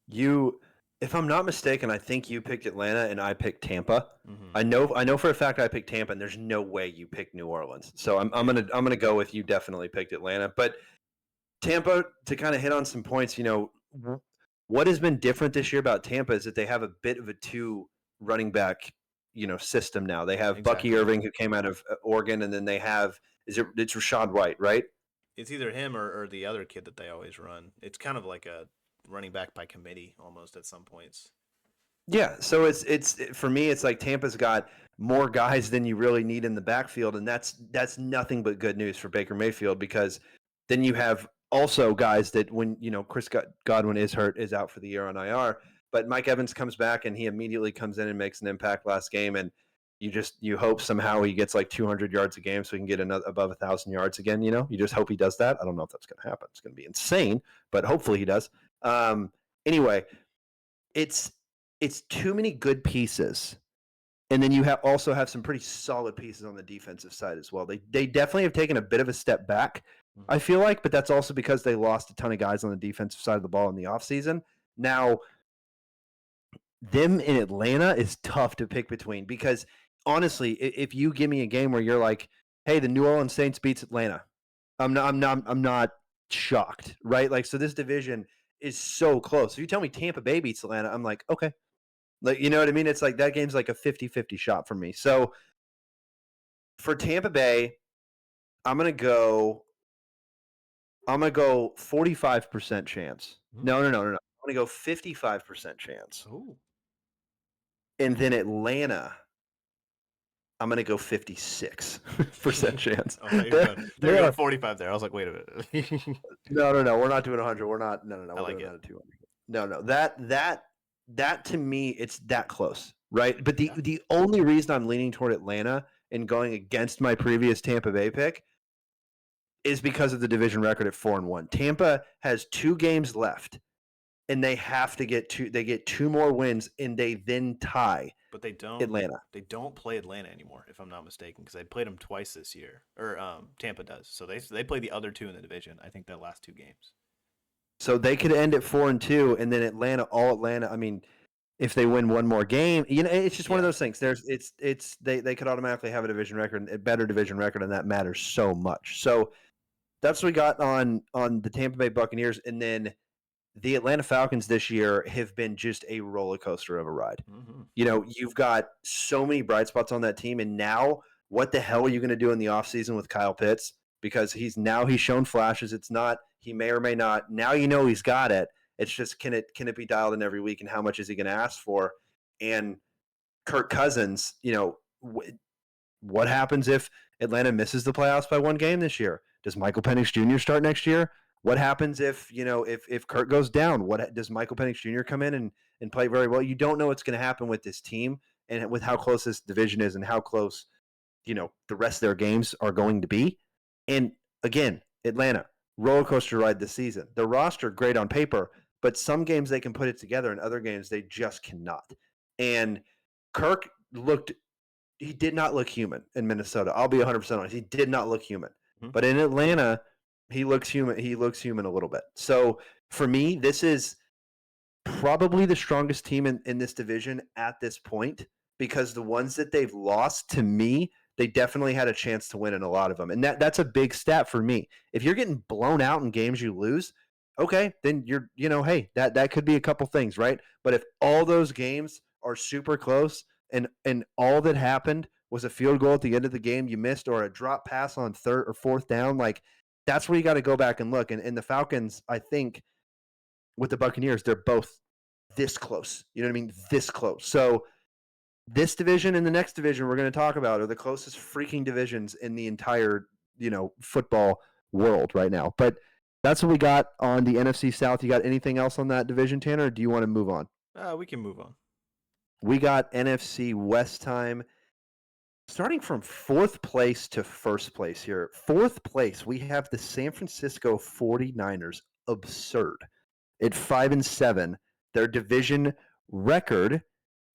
If I'm not mistaken, I think you picked Atlanta and I picked Tampa. Mm-hmm. I know for a fact I picked Tampa, and there's no way you picked New Orleans. So I'm gonna go with you. Definitely picked Atlanta, but Tampa, to kind of hit on some points, what has been different this year about Tampa is that they have a bit of a 2 running back system now. They have Bucky Exactly. Irving, who came out of Oregon, and then they have it's Rashad White, right? It's either him or the other kid that they always run. It's kind of like a running back by committee almost at some points. Yeah, so it's for me, it's like Tampa's got more guys than you really need in the backfield, and that's nothing but good news for Baker Mayfield, because then you have also guys that when Chris Godwin is hurt, is out for the year on IR, but Mike Evans comes back and he immediately comes in and makes an impact last game, and you hope somehow he gets like 200 yards a game so he can get another above 1,000 yards again. You just hope he does that. I don't know if that's going to happen. It's going to be insane, but hopefully he does. Anyway, it's too many good pieces. And then you also have some pretty solid pieces on the defensive side as well. They definitely have taken a bit of a step back, I feel like, but that's also because they lost a ton of guys on the defensive side of the ball in the offseason. Now, them in Atlanta is tough to pick between, because honestly, if you give me a game where you're like, hey, the New Orleans Saints beats Atlanta, I'm not shocked, right? Like, so this division is so close. If you tell me Tampa Bay beats Atlanta, I'm like, okay. Like, you know what I mean? It's like that game's like a 50-50 shot for me. So for Tampa Bay, I'm gonna go 45% chance. No. I'm gonna go 55% chance. Oh. And then Atlanta, I'm gonna go 56% chance. Oh, they're going 45 there. I was like, wait a minute. No. We're not doing 100. We're not. No. I We're like doing it. that at 200. No. That to me, it's that close, right? But the only reason I'm leaning toward Atlanta and going against my previous Tampa Bay pick is because of the division record at 4-1. Tampa has 2 games left, and they have to get two more wins, and they then tie. But they don't. Atlanta. They don't play Atlanta anymore, if I'm not mistaken, because they played them twice this year, or Tampa does. So they play the other 2 in the division. I think the last 2 games. So they could end at 4-2, and then Atlanta. I mean, if they win one more game, it's just one of those things. They could automatically have a better division record, and that matters so much. So that's what we got on the Tampa Bay Buccaneers, and then the Atlanta Falcons this year have been just a roller coaster of a ride. Mm-hmm. You've got so many bright spots on that team, and now what the hell are you going to do in the offseason with Kyle Pitts? Because he's shown flashes. It's not, he may or may not. Now he's got it. It's just, can it be dialed in every week, and how much is he going to ask for? And Kirk Cousins, what happens if Atlanta misses the playoffs by 1 game this year? Does Michael Penix Jr. start next year? What happens if Kirk goes down? What does Michael Penix Jr. come in and play very well? You don't know what's going to happen with this team, and with how close this division is, and how close the rest of their games are going to be. And again, Atlanta, roller coaster ride this season. The roster great on paper, but some games they can put it together, and other games they just cannot. And Kirk he did not look human in Minnesota. I'll be 100% honest. He did not look human. Mm-hmm. But in Atlanta, he looks human. He looks human a little bit. So for me, this is probably the strongest team in this division at this point, because the ones that they've lost, to me, they definitely had a chance to win in a lot of them. And that's a big stat for me. If you're getting blown out in games you lose, okay, then hey, that could be a couple things, right? But if all those games are super close, and all that happened was a field goal at the end of the game you missed, or a drop pass on 3rd or 4th down, like, that's where you got to go back and look. And the Falcons, I think, with the Buccaneers, they're both this close. You know what I mean? This close. So this division and the next division we're going to talk about are the closest freaking divisions in the entire, football world right now. But that's what we got on the NFC South. You got anything else on that division, Tanner, or do you want to move on? We can move on. We got NFC West time. Starting from 4th place to 1st place here. 4th place, we have the San Francisco 49ers. Absurd. At 5-7. Their division record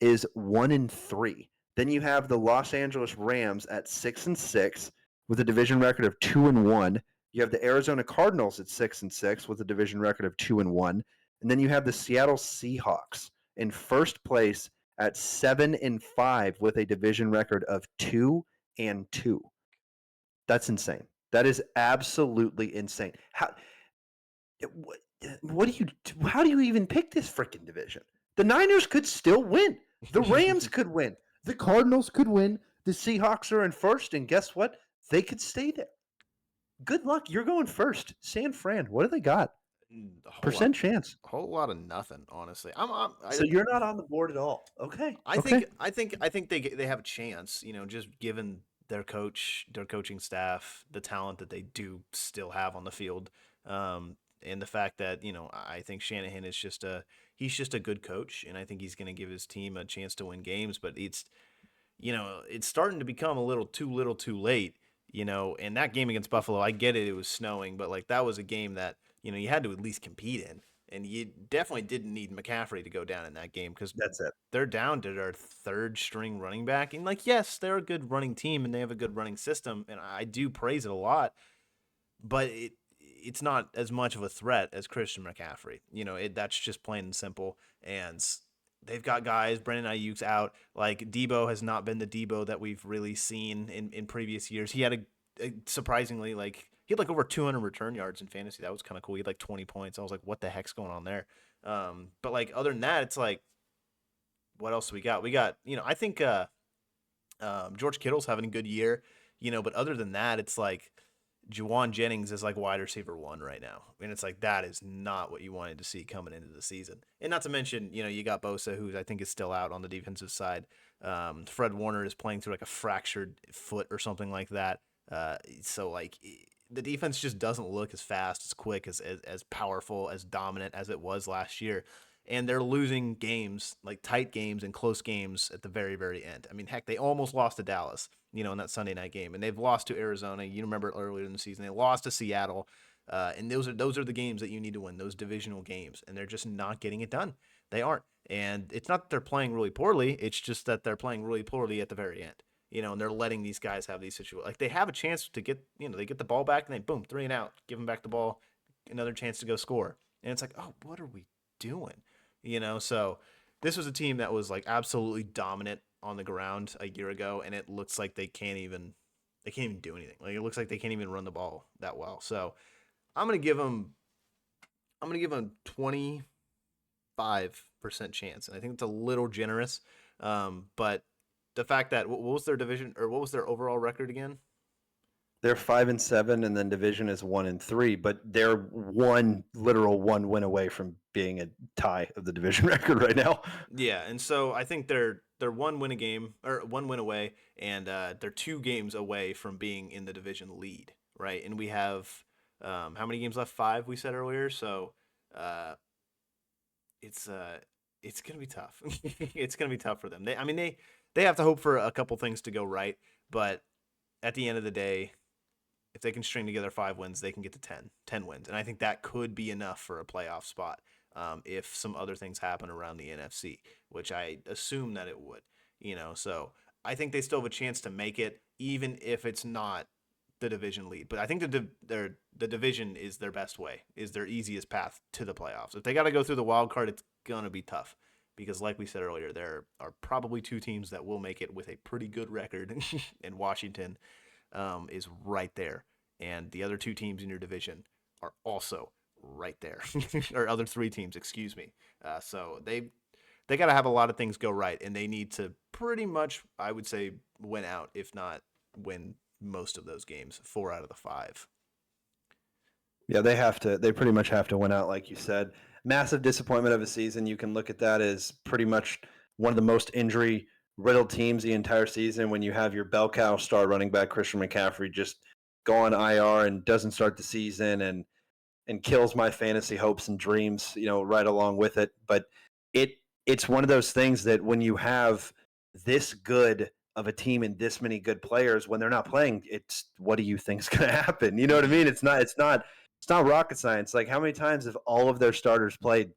is 1-3. Then you have the Los Angeles Rams at 6-6 with a division record of 2-1. You have the Arizona Cardinals at 6-6 with a division record of 2-1. And then you have the Seattle Seahawks in 1st place at 7-5 with a division record of 2-2. That's insane. That is absolutely insane. How do you even pick this freaking division? The Niners could still win. The Rams could win. The Cardinals could win. The Seahawks are in first, and guess what? They could stay there. Good luck. You're going first. San Fran, what do they got? A whole lot, Percent chance. whole lot of nothing, honestly. So you're not on the board at all. Okay. Okay. I think they have a chance. You know, just given their coaching staff, the talent that they do still have on the field, and the fact that I think Shanahan is he's just a good coach, and I think he's going to give his team a chance to win games. But it's starting to become a little too late. And that game against Buffalo, I get it was snowing, but like that was a game that you had to at least compete in. And you definitely didn't need McCaffrey to go down in that game because That's it. they're down to their third string running back. And like, yes, they're a good running team and they have a good running system. And I do praise it a lot, but it's not as much of a threat as Christian McCaffrey. That's just plain and simple. And they've got guys, Brandon Ayuk's out. Like Debo has not been the Debo that we've really seen in previous years. He had a surprisingly he had like over 200 return yards in fantasy. That was kind of cool. He had like 20 points. I was like, what the heck's going on there? But like other than that, it's like, what else do we got? We got, I think George Kittle's having a good year, but other than that, it's like Juwan Jennings is like wide receiver 1 right now. And it's like, that is not what you wanted to see coming into the season. And not to mention, you got Bosa, who I think is still out on the defensive side. Fred Warner is playing through like a fractured foot or something like that. So like the defense just doesn't look as fast, as quick, as powerful, as dominant as it was last year. And they're losing games, like tight games and close games at the very, very end. I mean, heck, they almost lost to Dallas, in that Sunday night game. And they've lost to Arizona. You remember earlier in the season, they lost to Seattle. And those are the games that you need to win, those divisional games. And they're just not getting it done. They aren't. And it's not that they're playing really poorly. It's just that they're playing really poorly at the very end. And they're letting these guys have these situations. Like they have a chance to get, they get the ball back and they boom, 3 and out, give them back the ball, another chance to go score. And it's like, oh, what are we doing? So this was a team that was like absolutely dominant on the ground a year ago, and it looks like they can't even do anything. Like it looks like they can't even run the ball that well. So I'm gonna give them 25% chance, and I think it's a little generous. But the fact that what was their division or what was their overall record again? They're 5-7, and then division is 1-3, but they're one literal win away from being a tie of the division record right now. Yeah, and so I think they're 1 win a game or 1 win away, and they're 2 games away from being in the division lead, right? And we have how many games left? 5, we said earlier. So it's gonna be tough. It's gonna be tough for them. They have to hope for a couple things to go right, but at the end of the day, if they can string together 5 wins, they can get to 10 wins. And I think that could be enough for a playoff spot if some other things happen around the NFC, which I assume that it would. So I think they still have a chance to make it, even if it's not the division lead. But I think the division is their best way, is their easiest path to the playoffs. If they got to go through the wild card, it's going to be tough. Because like we said earlier, there are probably 2 teams that will make it with a pretty good record, and Washington is right there. And the other 2 teams in your division are also right there. Or other 3 teams, excuse me. So they got to have a lot of things go right, and they need to pretty much, I would say, win out, if not win most of those games, 4 out of the 5. Yeah, they pretty much have to win out, like you said. Massive disappointment of a season. You can look at that as pretty much one of the most injury riddled teams the entire season when you have your bell cow star running back Christian McCaffrey just go on IR and doesn't start the season and kills my fantasy hopes and dreams, right along with it. But it's one of those things that when you have this good of a team and this many good players, when they're not playing, it's what do you think's going to happen? You know what I mean? It's not rocket science. Like how many times have all of their starters played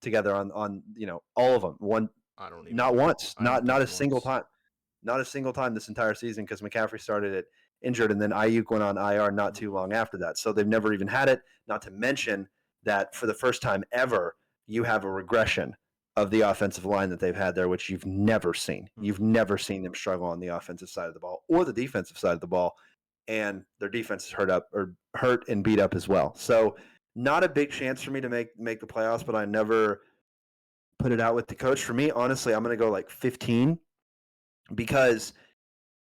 together on all of them? I don't even Not know. once, not a single time. Not a single time this entire season because McCaffrey started it injured, and then Ayuk went on IR not too long after that. So they've never even had it, not to mention that for the first time ever, you have a regression of the offensive line that they've had there, which you've never seen. You've never seen them struggle on the offensive side of the ball or the defensive side of the ball, and their defense is hurt and beat up as well. So not a big chance for me to make the playoffs, but I never put it out with the coach. For me, honestly, I'm going to go like 15 because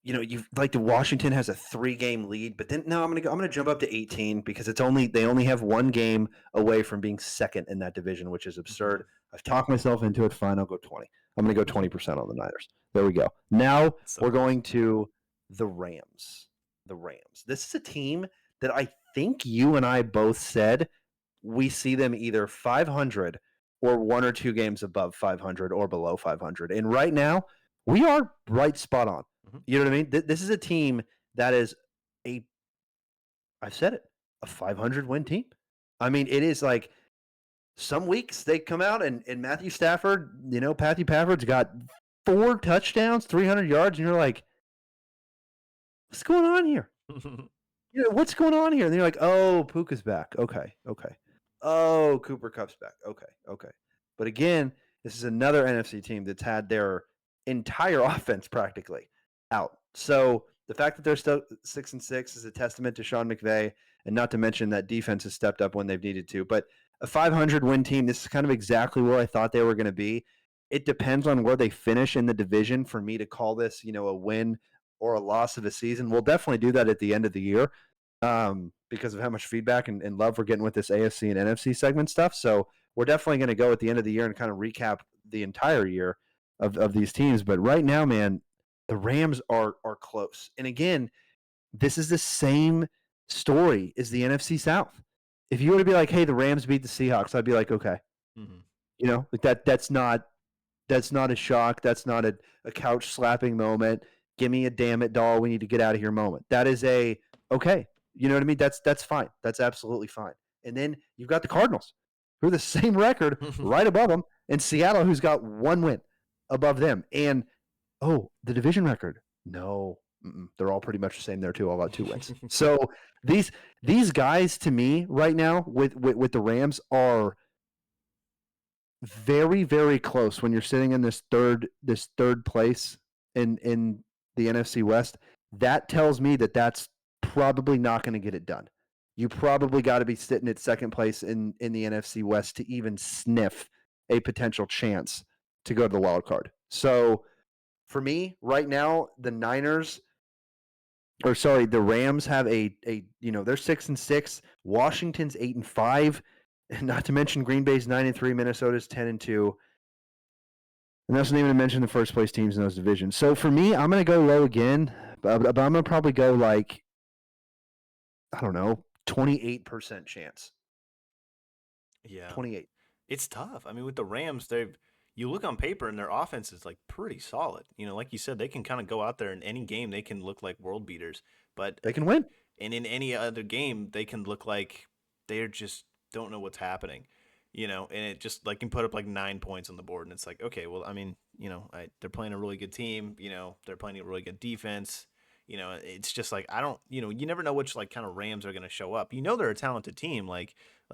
you like the Washington has a 3-game lead, but then no, I'm gonna jump up to 18 because they only have 1 game away from being second in that division, which is absurd. I've talked myself into it. Fine, I'll go 20. I'm gonna go 20% on the Niners. There we go. Now So we're close. going to the Rams. The Rams. This is a team that I think you and I both said we see them either 500 or 1 or 2 games above 500 or below 500. And right now, we are right spot on. Mhm. You know what I mean? This is a team that is a, I've said it, a 500 win team. I mean, it is like some weeks they come out and Matthew Stafford, Patty Pafford's got 4 touchdowns, 300 yards, and you're like, what's going on here? What's going on here? And you're like, oh, Puka's back. Okay. Oh, Cooper Cup's back. Okay. But again, this is another NFC team that's had their entire offense practically out. So the fact that they're still 6-6 is a testament to Sean McVay, and not to mention that defense has stepped up when they've needed to. But a 500 win team, this is kind of exactly where I thought they were going to be. It depends on where they finish in the division for me to call this, a win or a loss of a season. We'll definitely do that at the end of the year because of how much feedback and love we're getting with this AFC and NFC segment stuff. So we're definitely going to go at the end of the year and kind of recap the entire year of these teams. But right now, man, the Rams are close. And again, this is the same story as the NFC South. If you were to be like, hey, the Rams beat the Seahawks, I'd be like, okay. Like that's not a shock. That's not a couch slapping moment. Give me a damn it doll. We need to get out of here moment. That is a okay. You know what I mean? That's fine. That's absolutely fine. And then you've got the Cardinals, who are the same record right above them, and Seattle, who's got 1 win above them. And the division record, no, they're all pretty much the same there too. All got 2 wins. So these guys, to me, right now with the Rams are very, very close when you're sitting in this third place in the NFC West. That tells me that that's probably not going to get it done. You probably got to be sitting at second place in the NFC West to even sniff a potential chance to go to the wild card. So for me, right now, the Rams have they're 6-6. Washington's 8-5. And not to mention Green Bay's 9-3, Minnesota's 10-2. And that's not even to mention the first place teams in those divisions. So for me, I'm going to go low again, but I'm going to probably go like, I don't know, 28% chance. Yeah. 28. It's tough. I mean, with the Rams, you look on paper and their offense is like pretty solid. Like you said, they can kind of go out there in any game, they can look like world beaters. But they can win. And in any other game, they can look like they're just don't know what's happening. And it just like can put up like 9 points on the board, and it's like, okay, well, I mean, they're playing a really good team. They're playing a really good defense. It's just like I don't. You never know which like kind of Rams are going to show up. They're a talented team. Like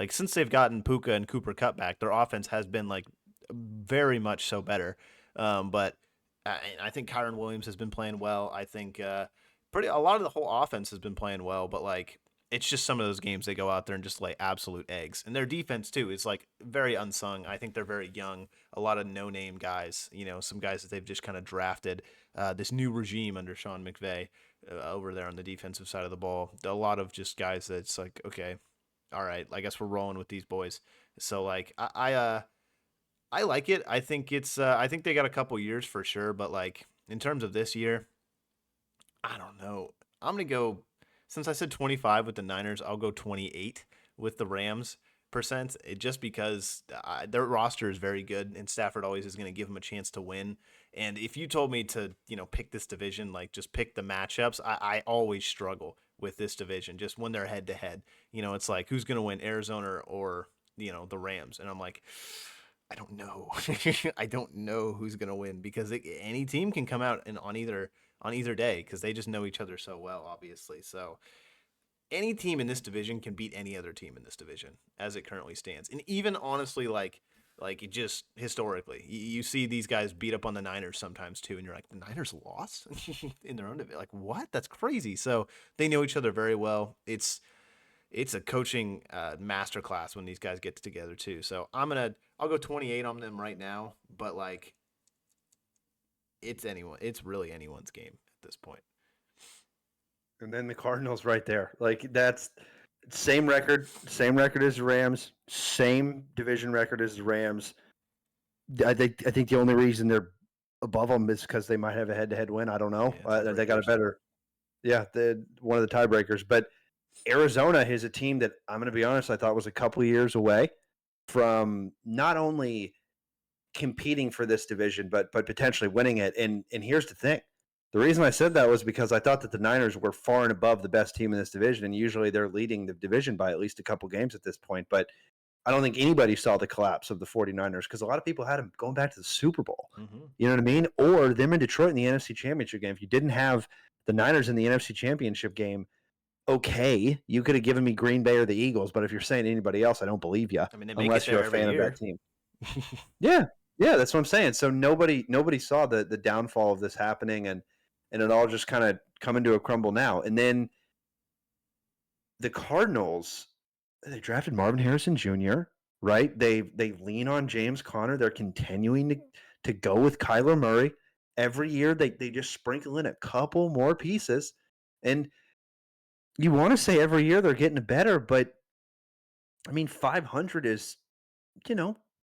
since they've gotten Puka and Cooper Kupp back, their offense has been like very much so better. But I think Kyron Williams has been playing well. I think a lot of the whole offense has been playing well, but like it's just some of those games they go out there and just lay absolute eggs. And their defense too is like very unsung. I think they're very young. A lot of no-name guys, some guys that they've just kind of drafted. This new regime under Sean McVay over there on the defensive side of the ball. A lot of just guys that's like, okay, all right, I guess we're rolling with these boys. So like I like it. I think I think they got a couple years for sure, but like in terms of this year, I don't know. I'm gonna go since I said 25 with the Niners. I'll go 28 with the Rams percent, just because their roster is very good, and Stafford always is going to give them a chance to win. And if you told me to pick this division, like just pick the matchups, I always struggle with this division. Just when they're head to head, it's like who's going to win, Arizona or the Rams, and I'm like, I don't know. I don't know who's going to win because any team can come out and on either day because they just know each other so well, obviously. So any team in this division can beat any other team in this division as it currently stands. And even honestly, like just historically, you see these guys beat up on the Niners sometimes too, and you're like, the Niners lost in their own division. Like, what? That's crazy. So they know each other very well. It's a coaching masterclass when these guys get together too. So I'll go 28 on them right now, but like It's really anyone's game at this point. And then the Cardinals right there. Like that's same record as the Rams, same division record as the Rams. I think the only reason they're above them is because they might have a head-to-head win. I don't know. They got a better, one of the tiebreakers. But Arizona is a team that I'm going to be honest, I thought was a couple years away from not only competing for this division, but potentially winning it. And here's the thing. The reason I said that was because I thought that the Niners were far and above the best team in this division, and usually they're leading the division by at least a couple games at this point. But I don't think anybody saw the collapse of the 49ers because a lot of people had them going back to the Super Bowl. Mm-hmm. You know what I mean? Or them in Detroit in the NFC Championship game. If you didn't have the Niners in the NFC Championship game, okay, you could have given me Green Bay or the Eagles. But if you're saying anybody else, I don't believe you. I mean, they make unless it there you're a fan every year. of that team. Yeah, that's what I'm saying. So nobody saw the downfall of this happening, and it all just kind of coming to a crumble now. And then the Cardinals, they drafted Marvin Harrison Jr., right? They lean on James Conner. They're continuing to go with Kyler Murray. Every year they just sprinkle in a couple more pieces. And you want to say every year they're getting better, but I mean 500 is,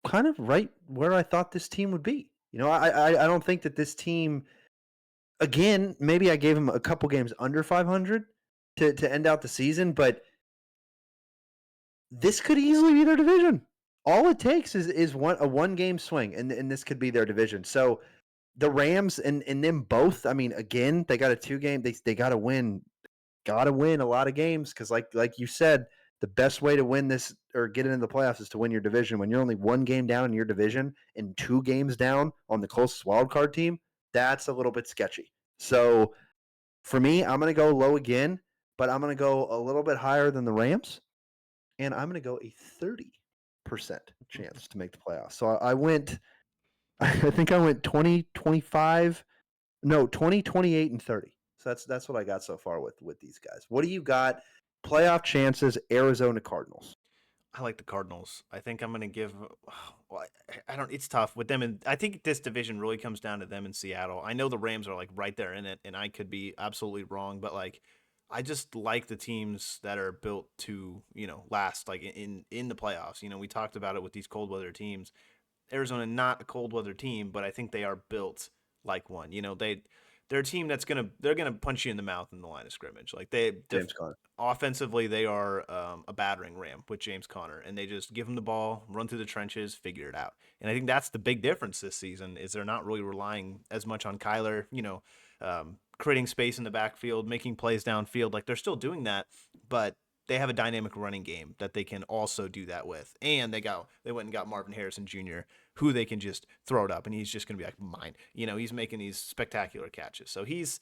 kind of right where I thought this team would be. I don't think that this team, again, maybe I gave them a couple games under 500 to end out the season, but this could easily be their division. All it takes is a one-game swing, and this could be their division. So the Rams and them both, I mean, again, they got a 2-game. They got to win. Got to win a lot of games because, like you said, the best way to win this or get into the playoffs is to win your division. When you're only 1 game down in your division and 2 games down on the closest wildcard team, that's a little bit sketchy. So for me, I'm going to go low again, but I'm going to go a little bit higher than the Rams, and I'm going to go a 30% chance to make the playoffs. So I think I went 20, 25, no, 20, 28, and 30. So that's what I got so far with these guys. What do you got? Playoff chances, Arizona Cardinals. I like the Cardinals. I think I'm going to give. Well, I don't. It's tough with them, and I think this division really comes down to them in Seattle. I know the Rams are like right there in it, and I could be absolutely wrong, but like, I just like the teams that are built to last like in the playoffs. We talked about it with these cold weather teams. Arizona not a cold weather team, but I think they are built like one. They're a team they're gonna punch you in the mouth in the line of scrimmage. Like James Conner. Offensively, they are a battering ram with James Conner, and they just give him the ball, run through the trenches, figure it out. And I think that's the big difference this season is they're not really relying as much on Kyler, creating space in the backfield, making plays downfield. Like they're still doing that, but they have a dynamic running game that they can also do that with. And they went and got Marvin Harrison Jr., who they can just throw it up, and he's just going to be like mine. He's making these spectacular catches. So he's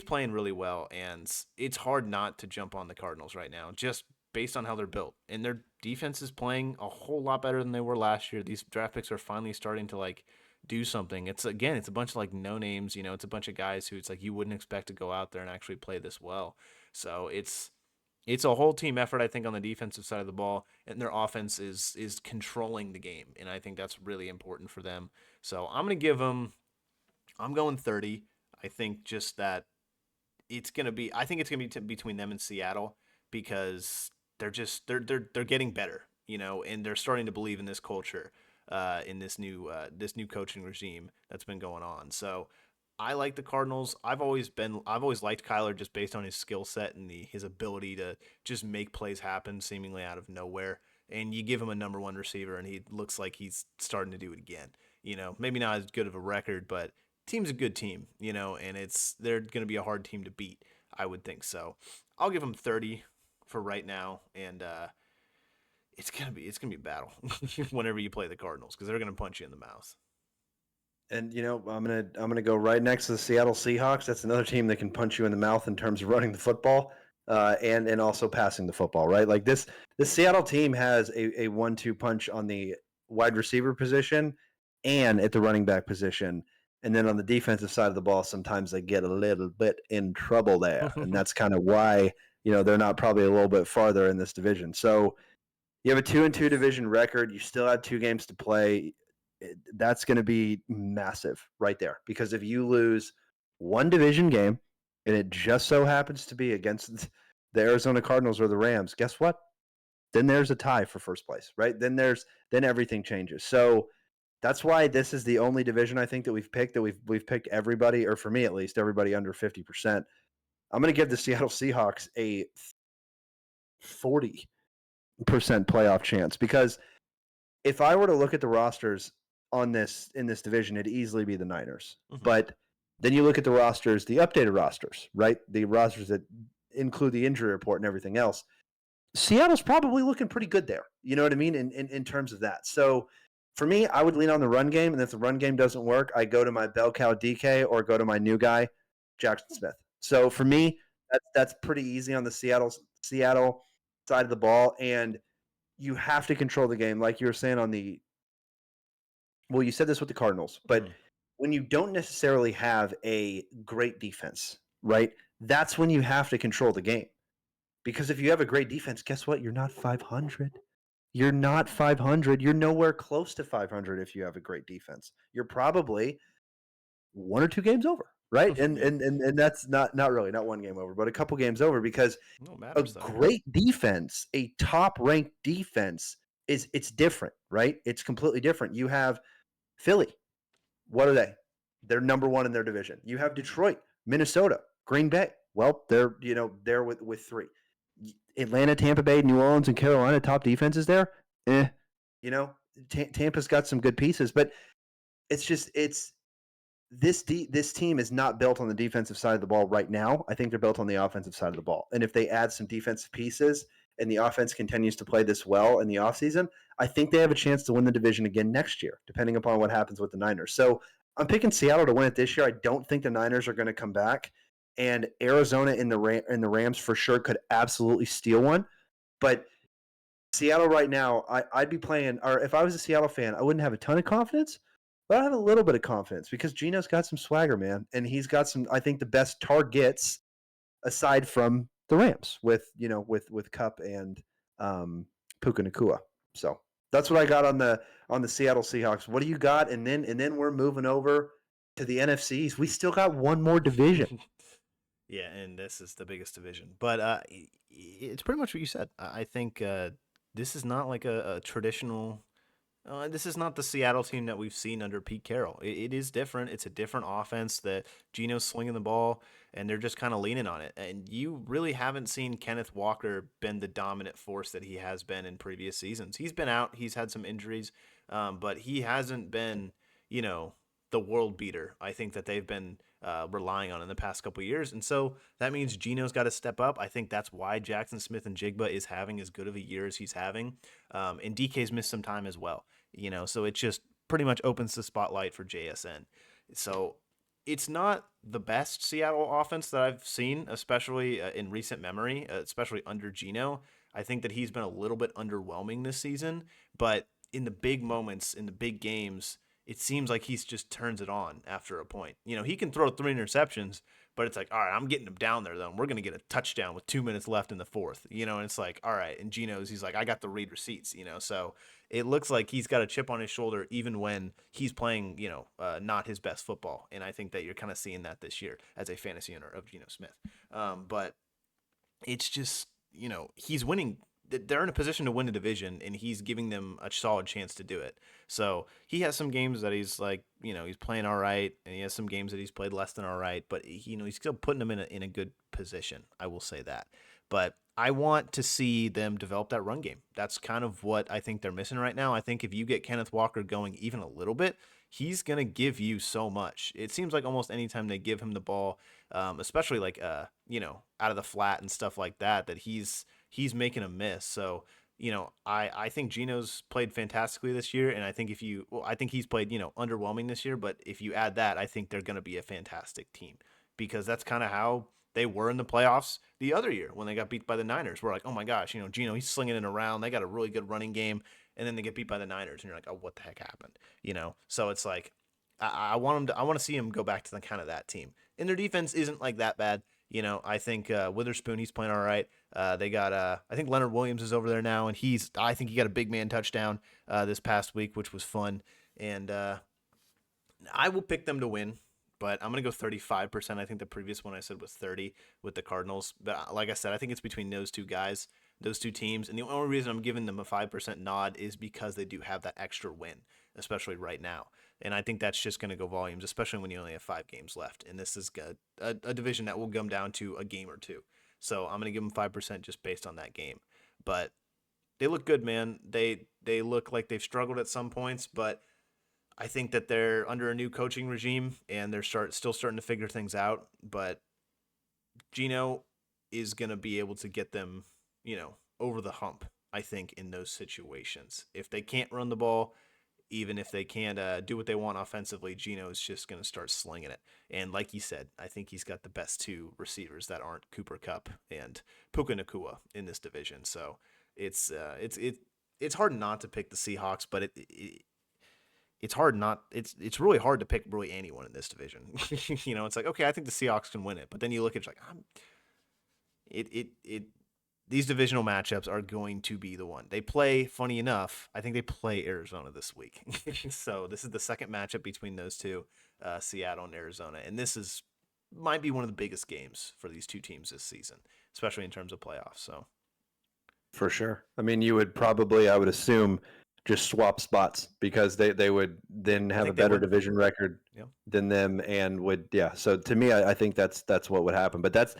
playing really well, and it's hard not to jump on the Cardinals right now, just based on how they're built. And their defense is playing a whole lot better than they were last year. These draft picks are finally starting to like do something. It's a bunch of like no names. It's a bunch of guys who it's like you wouldn't expect to go out there and actually play this well. So it's a whole team effort, I think, on the defensive side of the ball, and their offense is controlling the game, and I think that's really important for them. So I'm going 30. I think just that it's going to be between them and Seattle because they're getting better, and they're starting to believe in this culture, in this new coaching regime that's been going on. So I like the Cardinals. I've always liked Kyler just based on his skill set and his ability to just make plays happen seemingly out of nowhere. And you give him a number 1 receiver and he looks like he's starting to do it again. Maybe not as good of a record, but team's a good team, and they're going to be a hard team to beat, I would think so. I'll give them 30 for right now, and it's gonna be a battle whenever you play the Cardinals because they're gonna punch you in the mouth. And I'm gonna go right next to the Seattle Seahawks. That's another team that can punch you in the mouth in terms of running the football, and also passing the football. Right, like this Seattle team has a 1-2 punch on the wide receiver position and at the running back position. And then on the defensive side of the ball, sometimes they get a little bit in trouble there. And that's kind of why, they're not probably a little bit farther in this division. So you have a 2-2 division record. You still have 2 games to play. that's going to be massive right there. Because if you lose one division game and it just so happens to be against the Arizona Cardinals or the Rams, guess what? Then there's a tie for first place, right? Then everything changes. So that's why this is the only division I think that we've picked we've picked everybody, or for me at least, everybody under 50%. I'm going to give the Seattle Seahawks a 40% playoff chance, because if I were to look at the rosters in this division, it'd easily be the Niners. Mhm. But then you look at the rosters, the updated rosters, right? The rosters that include the injury report and everything else. Seattle's probably looking pretty good there. You know what I mean? In terms of that. So for me, I would lean on the run game. And if the run game doesn't work, I go to my bell cow DK or go to my new guy, Jackson Smith. So for me, that's pretty easy on the Seattle side of the ball. And you have to control the game. Like you were saying you said this with the Cardinals, but when you don't necessarily have a great defense, right? That's when you have to control the game. Because if you have a great defense, guess what? You're not 500. You're not 500. You're nowhere close to 500 if you have a great defense. You're probably one or two games over, right? And that's not really not one game over, but a couple games over, because a great defense, a top-ranked defense it's different, right? It's completely different. You have Philly. What are they? They're number one in their division. You have Detroit, Minnesota, Green Bay. Well, they're with three. Atlanta, Tampa Bay, New Orleans, and Carolina, top defenses there. Tampa's got some good pieces, but this team is not built on the defensive side of the ball right now. I think they're built on the offensive side of the ball. And if they add some defensive pieces and the offense continues to play this well in the offseason, I think they have a chance to win the division again next year, depending upon what happens with the Niners. So I'm picking Seattle to win it this year. I don't think the Niners are going to come back. And Arizona in the Rams for sure could absolutely steal one. But Seattle right now, I'd be playing, or if I was a Seattle fan, I wouldn't have a ton of confidence, but I have a little bit of confidence because Geno's got some swagger, man. And he's got some, I think, the best targets aside from the Rams with Kupp and Puka Nacua. So that's what I got on the Seattle Seahawks. What do you got? And then we're moving over to the NFCs. We still got one more division. Yeah, and this is the biggest division. But it's pretty much what you said. I think this is not like a traditional. This is not the Seattle team that we've seen under Pete Carroll. It is different. It's a different offense that Geno's slinging the ball, and they're just kind of leaning on it. And you really haven't seen Kenneth Walker been the dominant force that he has been in previous seasons. He's been out. He's had some injuries, but he hasn't been, the world beater. I think that they've been relying on in the past couple of years. And so that means Geno's got to step up. I think that's why Jackson Smith and Jigba is having as good of a year as he's having. And DK's missed some time as well, so it just pretty much opens the spotlight for JSN. So it's not the best Seattle offense that I've seen, especially in recent memory, especially under Geno. I think that he's been a little bit underwhelming this season, but in the big moments, in the big games, it seems like he's just turns it on after a point. He can throw 3 interceptions, but it's like, all right, I'm getting him down there, though. And we're going to get a touchdown with 2 minutes left in the fourth, and it's like, all right. And he's like, I got the read receipts, so it looks like he's got a chip on his shoulder, even when he's playing, not his best football. And I think that you're kind of seeing that this year as a fantasy owner of Geno Smith. But it's just, he's winning. They're in a position to win a division, and he's giving them a solid chance to do it. So he has some games that he's he's playing all right, and he has some games that he's played less than all right, but he's still putting them in a good position. I will say that. But I want to see them develop that run game. That's kind of what I think they're missing right now. I think if you get Kenneth Walker going even a little bit, he's going to give you so much. It seems like almost anytime they give him the ball, especially like out of the flat and stuff like that, that he's making a miss. So, I think Geno's played fantastically this year, and I think I think he's played, underwhelming this year, but if you add that, I think they're going to be a fantastic team, because that's kind of how they were in the playoffs the other year when they got beat by the Niners. We're like, oh my gosh, Geno, he's slinging it around. They got a really good running game, and then they get beat by the Niners, and you're like, oh, what the heck happened? So it's like, I want to see him go back to the kind of that team. And their defense isn't like that bad. I think Witherspoon, he's playing all right. They got I think Leonard Williams is over there now, and I think he got a big man touchdown this past week, which was fun. and I will pick them to win, but I'm going to go 35%. I think the previous one I said was 30 with the Cardinals. But like I said, I think it's between those two guys, those two teams. And the only reason I'm giving them a 5% nod is because they do have that extra win, especially right now. And I think that's just going to go volumes, especially when you only have 5 games left. And this is a division that will come down to a game or two. So I'm going to give them 5% just based on that game. But they look good, man. They look like they've struggled at some points, but I think that they're under a new coaching regime and they're still starting to figure things out. But Gino is going to be able to get them, over the hump, I think, in those situations. If they can't run the ball, even if they can't do what they want offensively, Gino is just going to start slinging it. And like you said, I think he's got the best two receivers that aren't Cooper Kupp and Puka Nacua in this division. So it's hard not to pick the Seahawks, but it's hard not it's really hard to pick really anyone in this division. It's like, okay, I think the Seahawks can win it, but then you look at it, like it these divisional matchups are going to be the one. They play, funny enough, I think they play Arizona this week. So this is the second matchup between those two, Seattle and Arizona, and this might be one of the biggest games for these two teams this season, especially in terms of playoffs. So For sure. I mean, you would probably, I would assume, just swap spots because they would then have a better division record than them and would, yeah. So to me, I think that's what would happen. But that's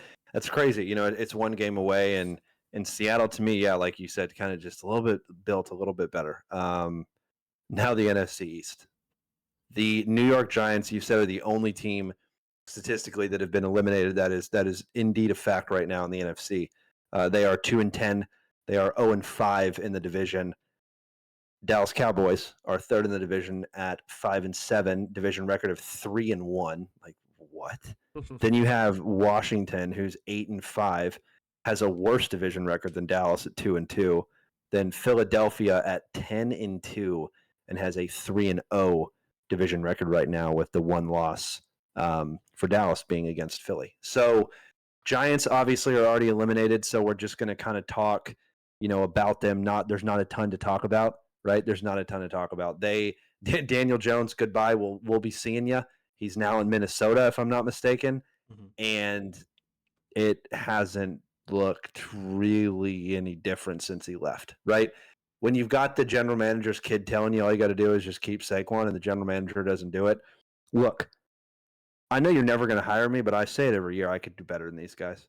crazy. It's one game away, and in Seattle, to me, yeah, like you said, kind of just a little bit built a little bit better. Now the NFC East. The New York Giants, you said, are the only team statistically that have been eliminated. That is indeed a fact right now in the NFC. They are 2-10. They are 0-5 in the division. Dallas Cowboys are third in the division at 5-7, division record of 3-1. Like, what? Then you have Washington, who's 8-5, has a worse division record than Dallas at 2-2. Then Philadelphia at 10-2 and has a 3-0 division record right now, with the one loss for Dallas being against Philly. So Giants obviously are already eliminated, so we're just going to kind of talk, about them. There's not a ton to talk about, right? There's not a ton to talk about. Daniel Jones, goodbye. We'll be seeing you. He's now in Minnesota, if I'm not mistaken, and it hasn't looked really any different since he left, right? When you've got the general manager's kid telling you all you got to do is just keep Saquon, and the general manager doesn't do it. Look, I know you're never going to hire me, but I say it every year. I could do better than these guys.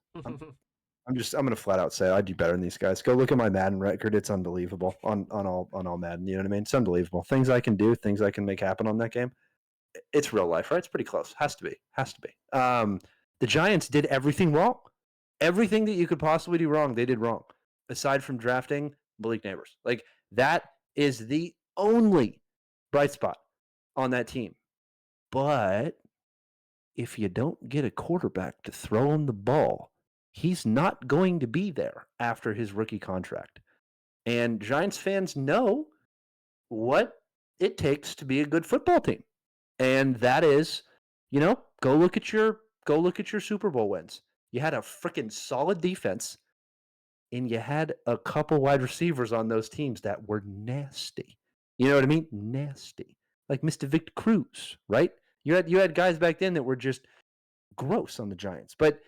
I'm going to flat out say I do better than these guys. Go look at my Madden record. It's unbelievable on all Madden. You know what I mean? It's unbelievable. Things I can do, things I can make happen on that game. It's real life, right? It's pretty close. Has to be. The Giants did everything wrong. Everything that you could possibly do wrong, they did wrong. Aside from drafting Malik Neighbors. Like, that is the only bright spot on that team. But if you don't get a quarterback to throw him the ball, he's not going to be there after his rookie contract. And Giants fans know what it takes to be a good football team. And that is, go look at your Super Bowl wins. You had a freaking solid defense, and you had a couple wide receivers on those teams that were nasty. You know what I mean? Nasty. Like Mr. Victor Cruz, right? You had guys back then that were just gross on the Giants. But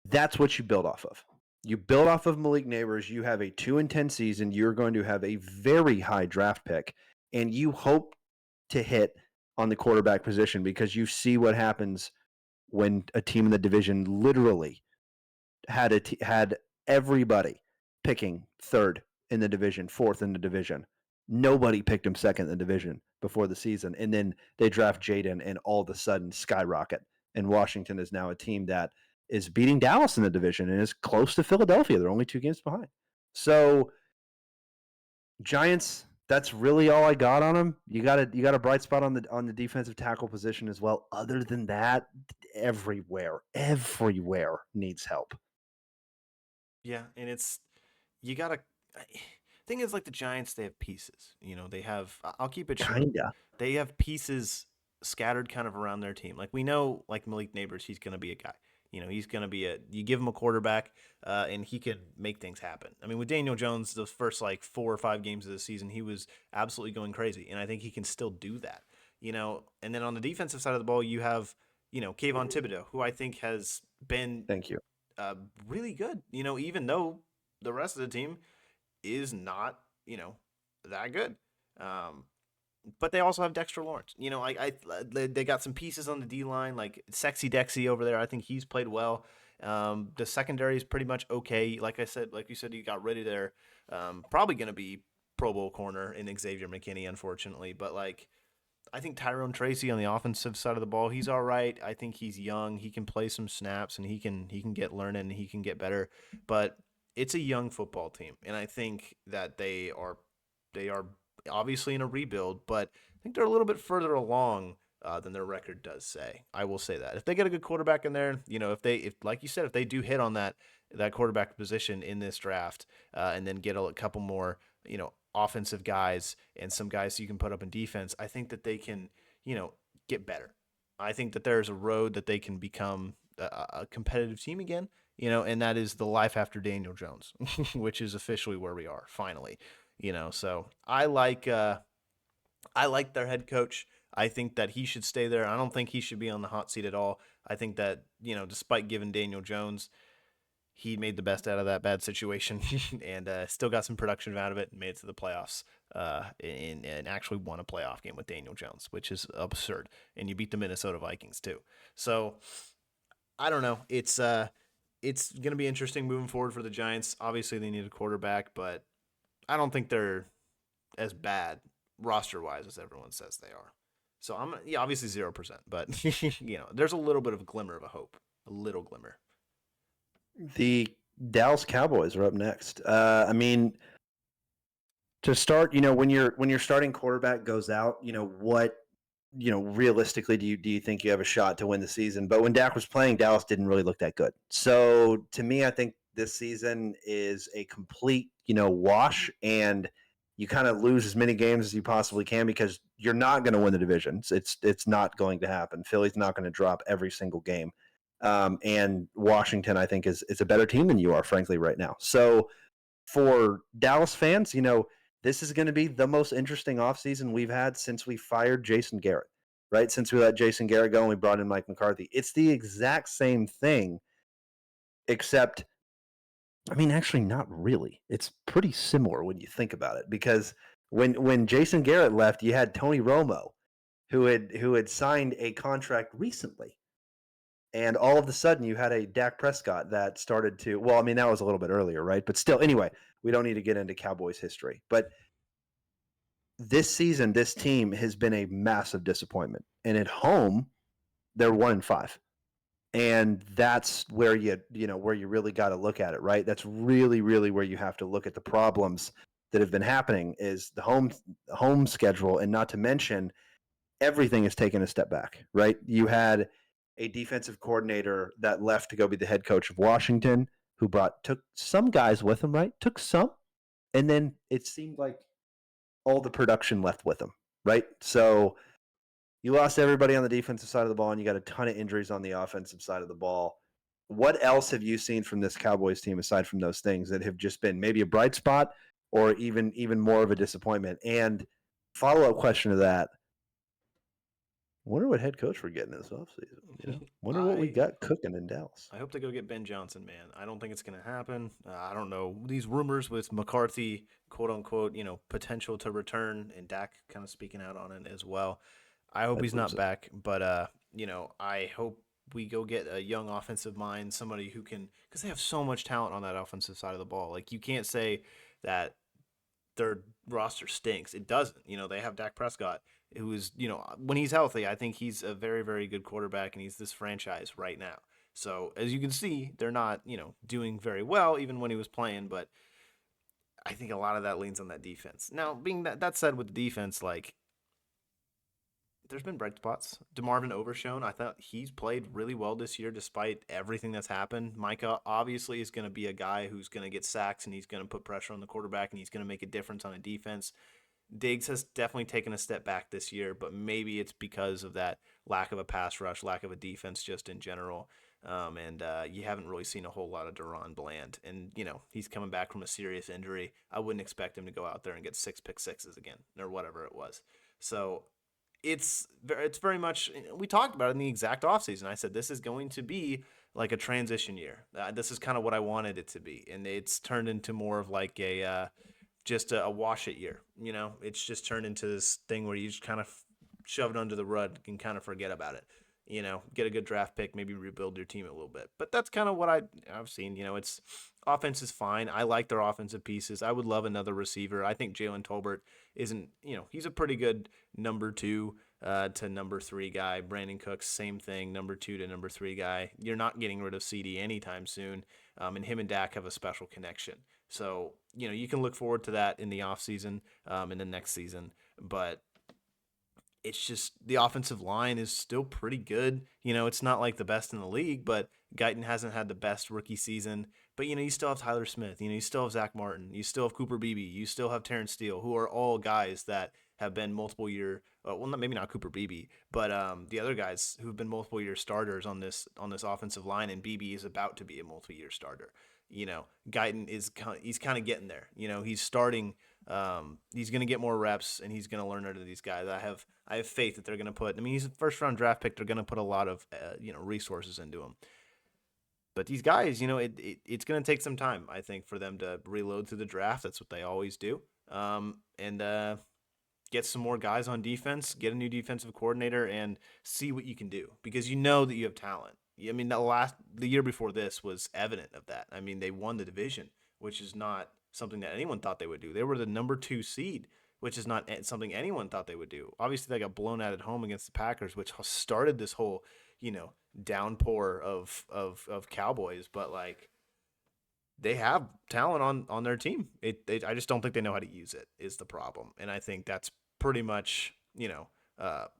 that's what you build off of. You build off of Malik Neighbors. You have a 2-10 season. You're going to have a very high draft pick, and you hope to hit on the quarterback position, because you see what happens when a team in the division literally had everybody picking third in the division, fourth in the division. Nobody picked him second in the division before the season, and then they draft Jaden, and all of a sudden skyrocket. And Washington is now a team that is beating Dallas in the division and is close to Philadelphia. They're only 2 games behind. So Giants, that's really all I got on them. You got a bright spot on the defensive tackle position as well. Other than that, everywhere needs help. Yeah, and you gotta. Thing is, like the Giants, they have pieces. They have. I'll keep it short. Kinda. They have pieces scattered kind of around their team. Like we know, like Malik Neighbors, he's gonna be a guy. He's going to be you give him a quarterback, and he can make things happen. I mean, with Daniel Jones, the first like 4 or 5 games of the season, he was absolutely going crazy, and I think he can still do that. And then on the defensive side of the ball, you have Kayvon Thibodeau, who I think has been Thank you. really good. Even though the rest of the team is not that good. Um, but they also have Dexter Lawrence. They got some pieces on the D line, like Sexy Dexy over there. I think he's played well. The secondary is pretty much okay. Like you said, you got ready there. Probably going to be Pro Bowl corner in Xavier McKinney, unfortunately. But I think Tyrone Tracy on the offensive side of the ball, he's all right. I think he's young. He can play some snaps and he can get learning and he can get better. But it's a young football team, and I think that they are obviously in a rebuild, but I think they're a little bit further along than their record does say. I will say that if they get a good quarterback in there, if like you said, if they do hit on that quarterback position in this draft, and then get a couple more, offensive guys and some guys you can put up in defense, I think that they can, get better. I think that there's a road that they can become a competitive team again, and that is the life after Daniel Jones, which is officially where we are finally. So I like their head coach. I think that he should stay there. I don't think he should be on the hot seat at all. I think that, despite giving Daniel Jones, he made the best out of that bad situation and still got some production out of it and made it to the playoffs, and actually won a playoff game with Daniel Jones, which is absurd. And you beat the Minnesota Vikings too. So I don't know. It's going to be interesting moving forward for the Giants. Obviously they need a quarterback, but I don't think they're as bad roster wise as everyone says they are. So obviously 0%, but there's a little bit of a glimmer of a hope, a little glimmer. The Dallas Cowboys are up next. I mean, to start, when your starting quarterback goes out, what realistically do you think you have a shot to win the season? But when Dak was playing, Dallas didn't really look that good. So to me, I think this season is a complete wash, and you kind of lose as many games as you possibly can because you're not going to win the division. It's not going to happen. Philly's not going to drop every single game. And Washington, I think, is a better team than you are, frankly, right now. So for Dallas fans, this is going to be the most interesting offseason we've had since we fired Jason Garrett, right? Since we let Jason Garrett go and we brought in Mike McCarthy. It's the exact same thing, except, I mean, actually not really. It's pretty similar when you think about it, because when Jason Garrett left, you had Tony Romo, who had signed a contract recently. And all of a sudden, you had a Dak Prescott that started to, well, I mean, that was a little bit earlier, right? But still, anyway, we don't need to get into Cowboys history. But this season, this team has been a massive disappointment. And at home, they're 1-5. And that's where you really got to look at it, right? That's really, really where you have to look at the problems that have been happening is the home schedule, and not to mention everything is taken a step back, right? You had a defensive coordinator that left to go be the head coach of Washington, who took some guys with him, right? Took some, and then it seemed like all the production left with him, right? So you lost everybody on the defensive side of the ball, and you got a ton of injuries on the offensive side of the ball. What else have you seen from this Cowboys team aside from those things that have just been maybe a bright spot or even more of a disappointment? And follow-up question to that, wonder what head coach we're getting this offseason. Wonder what we got cooking in Dallas. I hope they go get Ben Johnson, man. I don't think it's going to happen. I don't know. These rumors with McCarthy, quote unquote, potential to return, and Dak kind of speaking out on it as well. I hope he's not back, but I hope we go get a young offensive mind, somebody who can, because they have so much talent on that offensive side of the ball. Like, you can't say that their roster stinks. It doesn't. They have Dak Prescott, who is, when he's healthy, I think he's a very, very good quarterback, and he's this franchise right now. So as you can see, they're not, doing very well even when he was playing, but I think a lot of that leans on that defense. Now, being that said, with the defense, like, there's been bright spots. DeMarvin Overshone, I thought he's played really well this year despite everything that's happened. Micah obviously is going to be a guy who's going to get sacks, and he's going to put pressure on the quarterback, and he's going to make a difference on a defense. Diggs has definitely taken a step back this year, but maybe it's because of that lack of a pass rush, lack of a defense just in general. And you haven't really seen a whole lot of Deron Bland. And, he's coming back from a serious injury. I wouldn't expect him to go out there and get 6 pick sixes again or whatever it was. So it's very much, we talked about it in the exact offseason. I said, this is going to be like a transition year. This is kind of what I wanted it to be. And it's turned into more of like just a wash it year. It's just turned into this thing where you just kind of shove it under the rug and kind of forget about it. Get a good draft pick, maybe rebuild your team a little bit. But that's kind of what I've seen. It's offense is fine. I like their offensive pieces. I would love another receiver. I think Jalen Tolbert isn't, he's a pretty good number 2 to number 3 guy. Brandon Cooks, same thing, number 2 to number 3 guy. You're not getting rid of CD anytime soon. And him and Dak have a special connection. So, you can look forward to that in the offseason, in the next season. But it's just the offensive line is still pretty good. It's not like the best in the league, but Guyton hasn't had the best rookie season. But, you still have Tyler Smith. You still have Zach Martin. You still have Cooper Beebe. You still have Terrence Steele, who are all guys that have been multiple year, maybe not Cooper Beebe, but the other guys who've been multiple year starters on this offensive line, and Beebe is about to be a multi-year starter. Guyton he's kind of getting there. He's starting. He's going to get more reps, and he's going to learn under these guys. I have faith that they're going to put. He's a first round draft pick. They're going to put a lot of resources into him. But these guys, it's going to take some time, I think, for them to reload through the draft. That's what they always do. And get some more guys on defense, get a new defensive coordinator, and see what you can do, because you know that you have talent. The year before this was evident of that. They won the division, which is not something that anyone thought they would do. They were the number 2 seed, which is not something anyone thought they would do. Obviously, they got blown out at home against the Packers, which started this whole, downpour of Cowboys. But like, they have talent on their team. I just don't think they know how to use it is the problem, and I think that's pretty much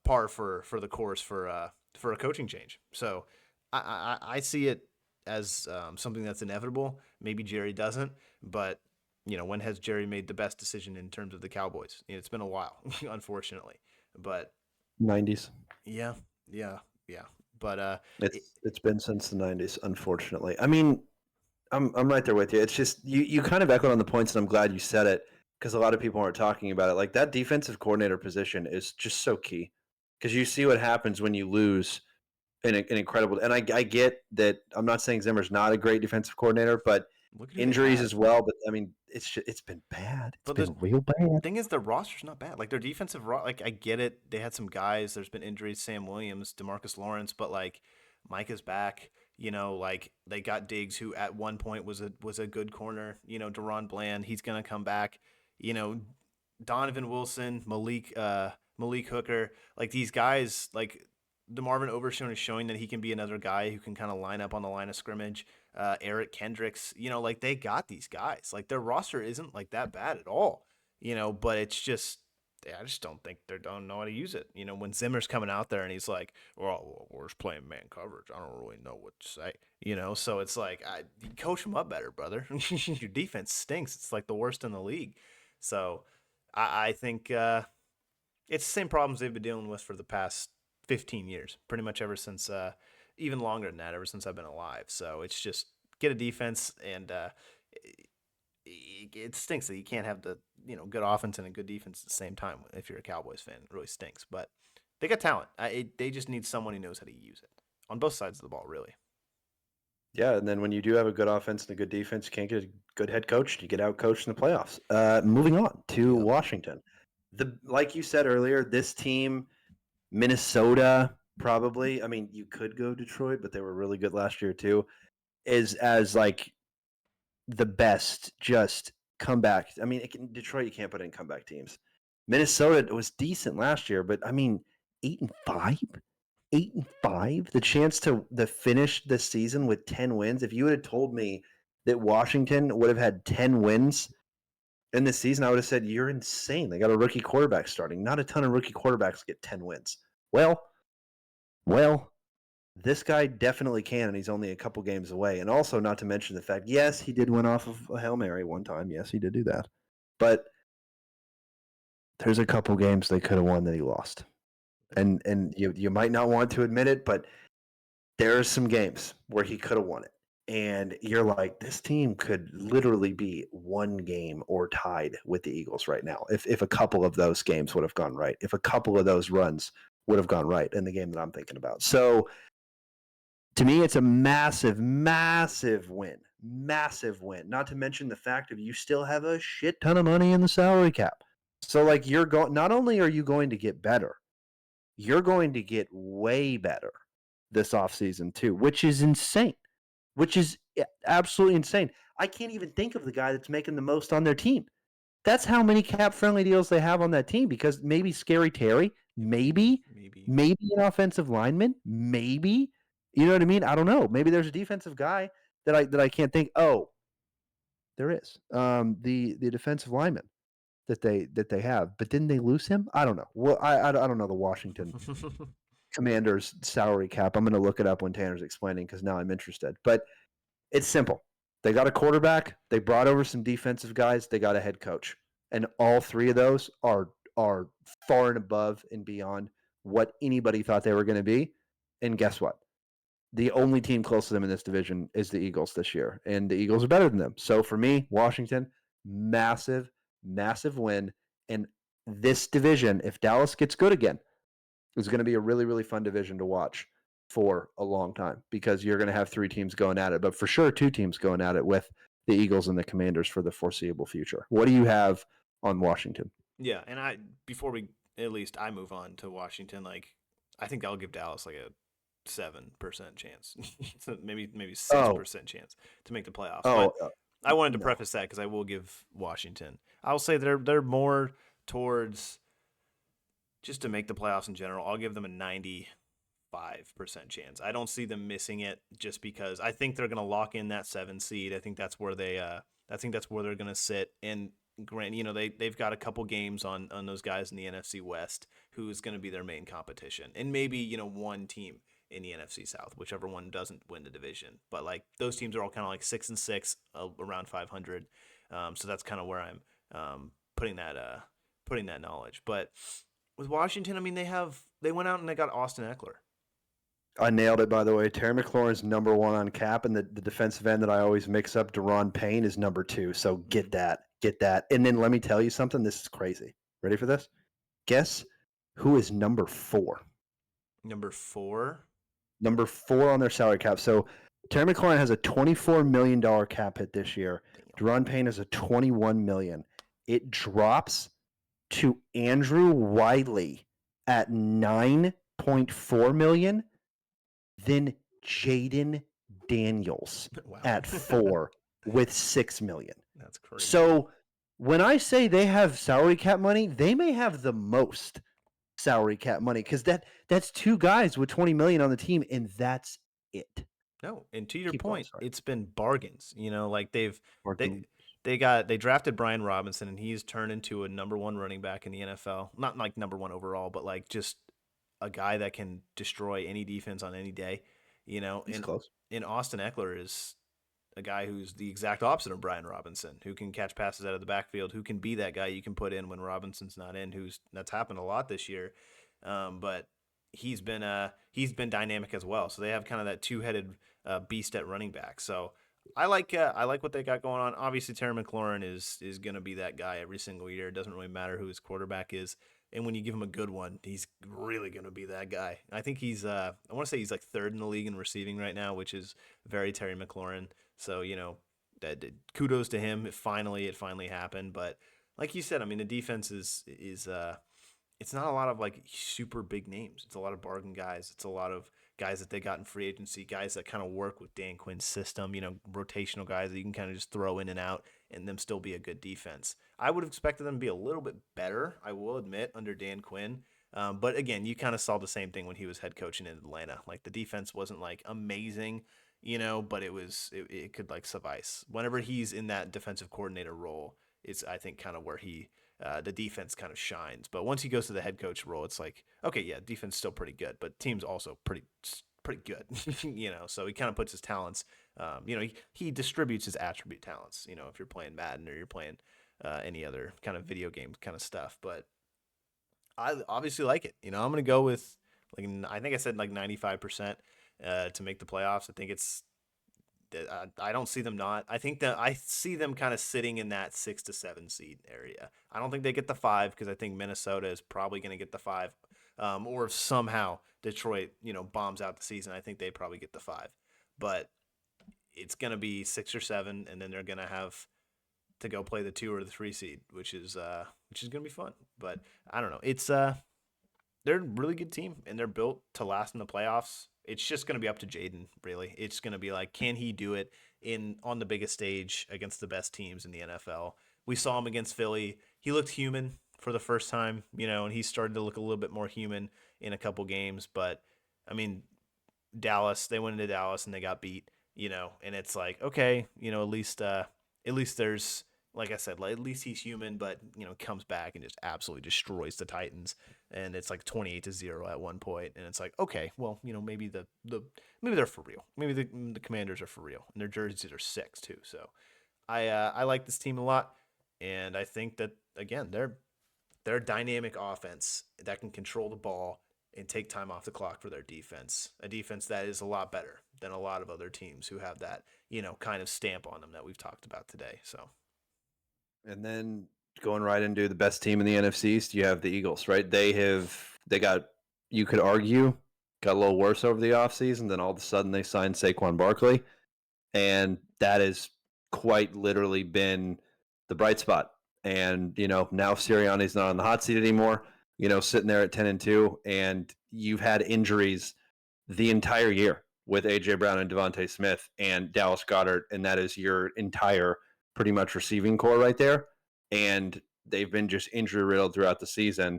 par for the course for a coaching change. So I see it as something that's inevitable. Maybe Jerry doesn't, but when has Jerry made the best decision in terms of the Cowboys? It's been a while, unfortunately. But 90s. Yeah. But It's been since the 90s, unfortunately. I'm right there with you. It's just you kind of echoed on the points, and I'm glad you said it, because a lot of people aren't talking about it. Like, that defensive coordinator position is just so key, because you see what happens when you lose an incredible. And I get that. I'm not saying Zimmer's not a great defensive coordinator, but injuries as well. But it's been bad. It's been real bad. The thing is, their roster's not bad. Like, their defensive like, I get it. They had some guys. There's been injuries. Sam Williams, DeMarcus Lawrence, but like, Mike is back. Like, they got Diggs, who at one point was a good corner. Deron Bland, he's gonna come back. Donovan Wilson, Malik Hooker, like, these guys, like, DeMarvin Overshown is showing that he can be another guy who can kind of line up on the line of scrimmage. Eric Kendricks, like, they got these guys. Like, their roster isn't like that bad at all. But it's just, I just don't think they don't know how to use it. When Zimmer's coming out there and he's like, well, we're just playing man coverage, I don't really know what to say. So it's like, coach them up better, brother. Your defense stinks. It's like the worst in the league. So I think it's the same problems they've been dealing with for the past 15 years, pretty much ever since, even longer than that, ever since I've been alive. So it's just get a defense, and it stinks that you can't have the good offense and a good defense at the same time if you're a Cowboys fan. It really stinks, but they got talent. They just need someone who knows how to use it on both sides of the ball, really. Yeah, and then when you do have a good offense and a good defense, you can't get a good head coach. You get out coached in the playoffs. Moving on to Washington. Like you said earlier, this team, Minnesota, probably. You could go Detroit, but they were really good last year too. Is as like the best just comeback. Detroit, you can't put in comeback teams. Minnesota was decent last year, but 8-5, 8-5. The chance to finish the season with 10 wins. If you would have told me that Washington would have had 10 wins in this season, I would have said you're insane. They got a rookie quarterback starting. Not a ton of rookie quarterbacks get 10 wins. Well, this guy definitely can, and he's only a couple games away. And also, not to mention the fact, yes, he did win off of a Hail Mary one time. Yes, he did do that. But there's a couple games they could have won that he lost. And you might not want to admit it, but There's some games where he could have won it. And you're like, this team could literally be one game or tied with the Eagles right now. If a couple of those games would have gone right, if a couple of those runs would have gone right in the game that I'm thinking about. So to me, it's a massive, massive win. Massive win. Not to mention the fact of you still have a shit ton of money in the salary cap. So like you're going not only are you going to get better, you're going to get way better this offseason too, which is insane. Which is absolutely insane. I can't even think of the guy that's making the most on their team. That's how many cap friendly deals they have on that team because maybe Scary Terry, maybe an offensive lineman, maybe. You know what I mean? I don't know. Maybe there's a defensive guy that I can't think. Oh, there is. The defensive lineman that they have, but didn't they lose him? I don't know. Well, I don't know the Washington Commanders salary cap. I'm going to look it up when Tanner's explaining because now I'm interested. But it's simple. They got a quarterback. They brought over some defensive guys. They got a head coach, and all three of those are far and above and beyond what anybody thought they were going to be. And guess what? The only team close to them in this division is the Eagles this year, and the Eagles are better than them. So for me, Washington, massive, massive win. And this division, if Dallas gets good again, is going to be a really, really fun division to watch for a long time because you're going to have three teams going at it, but for sure two teams going at it with the Eagles and the Commanders for the foreseeable future. What do you have on Washington? Yeah, and before we at least I move on to Washington, like I think I'll give Dallas like a 7% chance, so maybe 6% chance to make the playoffs. But I wanted to preface that because I will give Washington. I'll say they're more towards just to make the playoffs in general. I'll give them a 95% chance. I don't see them missing it just because I think they're going to lock in that 7 seed. I think that's where they're going to sit. And Grant, they've got a couple games on those guys in the NFC West who's going to be their main competition, and maybe one team in the NFC South, whichever one doesn't win the division. But like those teams are all kind of like 6-6, around 500. So that's kind of where I'm putting that knowledge. But with Washington, I mean they went out and they got Austin Eckler. I nailed it, by the way. Terry McLaurin's number 1 on cap, and the defensive end that I always mix up, Daron Payne, is number 2. So get that. And then let me tell you something. This is crazy. Ready for this? Guess who is number 4? Number 4? Number 4 on their salary cap. So Terry McLaurin has a $24 million cap hit this year. Daron Payne has a $21 million. It drops to Andrew Wiley at $9.4 million. Then Jaden Daniels at 4 with $6 million. That's crazy. So when I say they have salary cap money, they may have the most salary cap money because that's 2 guys with $20 million on the team, and that's it. No, and to your point, it's been bargains. Like they drafted Brian Robinson, and he's turned into a number 1 running back in the NFL. Not like number 1 overall, but like just a guy that can destroy any defense on any day, He's close. And Austin Eckler is a guy who's the exact opposite of Brian Robinson, who can catch passes out of the backfield, who can be that guy you can put in when Robinson's not in, that's happened a lot this year. But he's been dynamic as well. So they have kind of that two-headed beast at running back. So I like what they got going on. Obviously, Terry McLaurin is going to be that guy every single year. It doesn't really matter who his quarterback is. And when you give him a good one, he's really going to be that guy. I think I want to say he's like 3rd in the league in receiving right now, which is very Terry McLaurin. So, kudos to him. It finally happened. But like you said, I mean, the defense is it's not a lot of like super big names. It's a lot of bargain guys. It's a lot of guys that they got in free agency, guys that kind of work with Dan Quinn's system, rotational guys that you can kind of just throw in and out and them still be a good defense. I would have expected them to be a little bit better, I will admit, under Dan Quinn. But again, you kind of saw the same thing when he was head coaching in Atlanta. Like the defense wasn't like amazing, but it could like suffice. Whenever he's in that defensive coordinator role, it's I think kind of where the defense kind of shines. But once he goes to the head coach role, it's like, okay, yeah, defense still pretty good, but team's also pretty good, so he kind of puts his talents, he distributes his attribute talents, if you're playing Madden or you're playing any other kind of video game kind of stuff. But I obviously like it. I'm going to go with, like, I think I said like 95%. to make the playoffs. I think I don't see them not. I think that I see them kind of sitting in that 6 to 7 seed area. I don't think they get the 5 because I think Minnesota is probably going to get the 5, or if somehow Detroit, bombs out the season, I think they probably get the 5. But it's going to be 6 or 7, and then they're going to have to go play the 2 or the 3 seed, which is going to be fun. But I don't know. They're a really good team, and they're built to last in the playoffs. It's just going to be up to Jaden, really. It's going to be like, can he do it on the biggest stage against the best teams in the NFL? We saw him against Philly. He looked human for the first time, and he started to look a little bit more human in a couple games. But, I mean, Dallas, they went into Dallas and they got beat, and it's like, okay, at least there's, like I said, at least he's human, but comes back and just absolutely destroys the Titans, and it's like 28-0 at one point, and it's like, okay, well, maybe maybe they're for real, maybe the Commanders are for real, and their jerseys are 6 too. So I like this team a lot, and I think that again they're a dynamic offense that can control the ball and take time off the clock for their defense, a defense that is a lot better than a lot of other teams who have that kind of stamp on them that we've talked about today. So. And then going right into the best team in the NFC East, you have the Eagles, right? They got, you could argue, got a little worse over the offseason. Then all of a sudden they signed Saquon Barkley. And that has quite literally been the bright spot. And, now Sirianni's not on the hot seat anymore, sitting there at 10-2. And you've had injuries the entire year with A.J. Brown and Devontae Smith and Dallas Goedert. And that is your entire pretty much receiving core right there. And they've been just injury riddled throughout the season.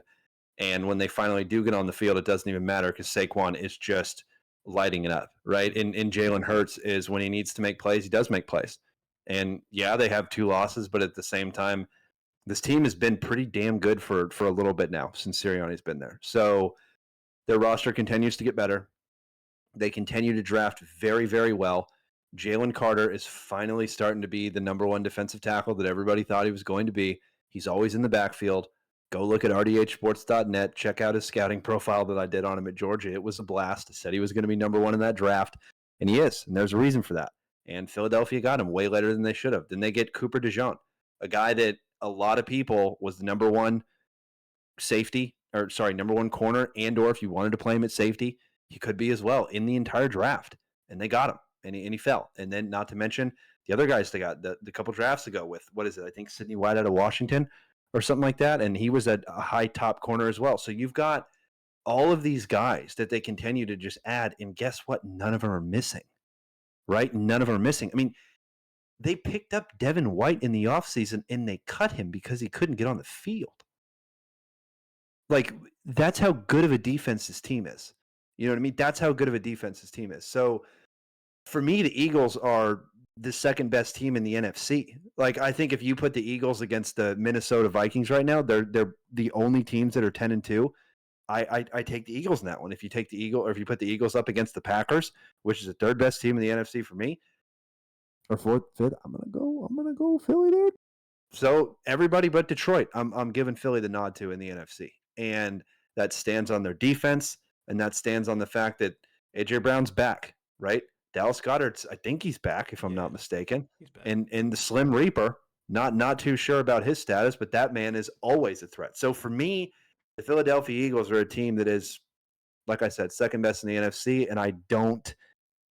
And when they finally do get on the field, it doesn't even matter because Saquon is just lighting it up, right? And Jalen Hurts is, when he needs to make plays, he does make plays. And yeah, they have 2 losses, but at the same time, this team has been pretty damn good for a little bit now since Sirianni's been there. So their roster continues to get better. They continue to draft very, very well. Jalen Carter is finally starting to be the number 1 defensive tackle that everybody thought he was going to be. He's always in the backfield. Go look at rdhsports.net. Check out his scouting profile that I did on him at Georgia. It was a blast. I said he was going to be number 1 in that draft, and he is, and there's a reason for that. And Philadelphia got him way later than they should have. Then they get Cooper DeJean, a guy that a lot of people was the number 1 number 1 corner, and or if you wanted to play him at safety, he could be as well in the entire draft. And they got him. And he fell. And then, not to mention the other guys they got the couple drafts ago with, what is it? I think Sidney White out of Washington or something like that. And he was a high top corner as well. So you've got all of these guys that they continue to just add. And guess what? None of them are missing, right? None of them are missing. I mean, they picked up Devin White in the offseason and they cut him because he couldn't get on the field. Like, that's how good of a defense this team is. You know what I mean? That's how good of a defense this team is. So, for me, the Eagles are the second best team in the NFC. Like, I think if you put the Eagles against the Minnesota Vikings right now, they're the only teams that are 10-2. I take the Eagles in that one. If you take the Eagle, or if you put the Eagles up against the Packers, which is the third best team in the NFC for me, or fourth, fifth, I'm gonna go Philly, dude. So everybody but Detroit, I'm giving Philly the nod to in the NFC, and that stands on their defense, and that stands on the fact that A.J. Brown's back, right? Dallas Goedert's, I think he's back, if I'm not mistaken. He's back. And the Slim Reaper, not too sure about his status, but that man is always a threat. So for me, the Philadelphia Eagles are a team that is, like I said, second best in the NFC, and I don't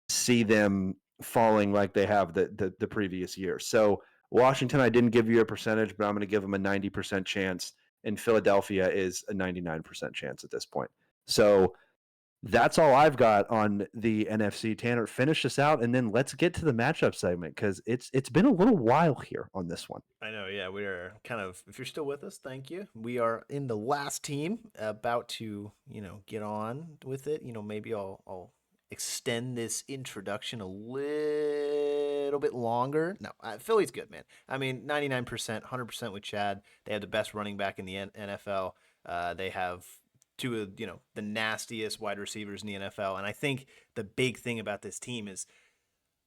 see them falling like they have the previous year. So Washington, I didn't give you a percentage, but I'm going to give them a 90% chance, and Philadelphia is a 99% chance at this point. So that's all I've got on the NFC. Tanner, finish us out, and then let's get to the matchup segment because it's been a little while here on this one. I know, yeah. We are kind of, if you're still with us, thank you. We are in the last team, about to, get on with it. Maybe I'll extend this introduction a little bit longer. No, Philly's good, man. I mean, 99%, 100% with Chad. They have the best running back in the NFL. They have 2 of the nastiest wide receivers in the NFL, and I think the big thing about this team is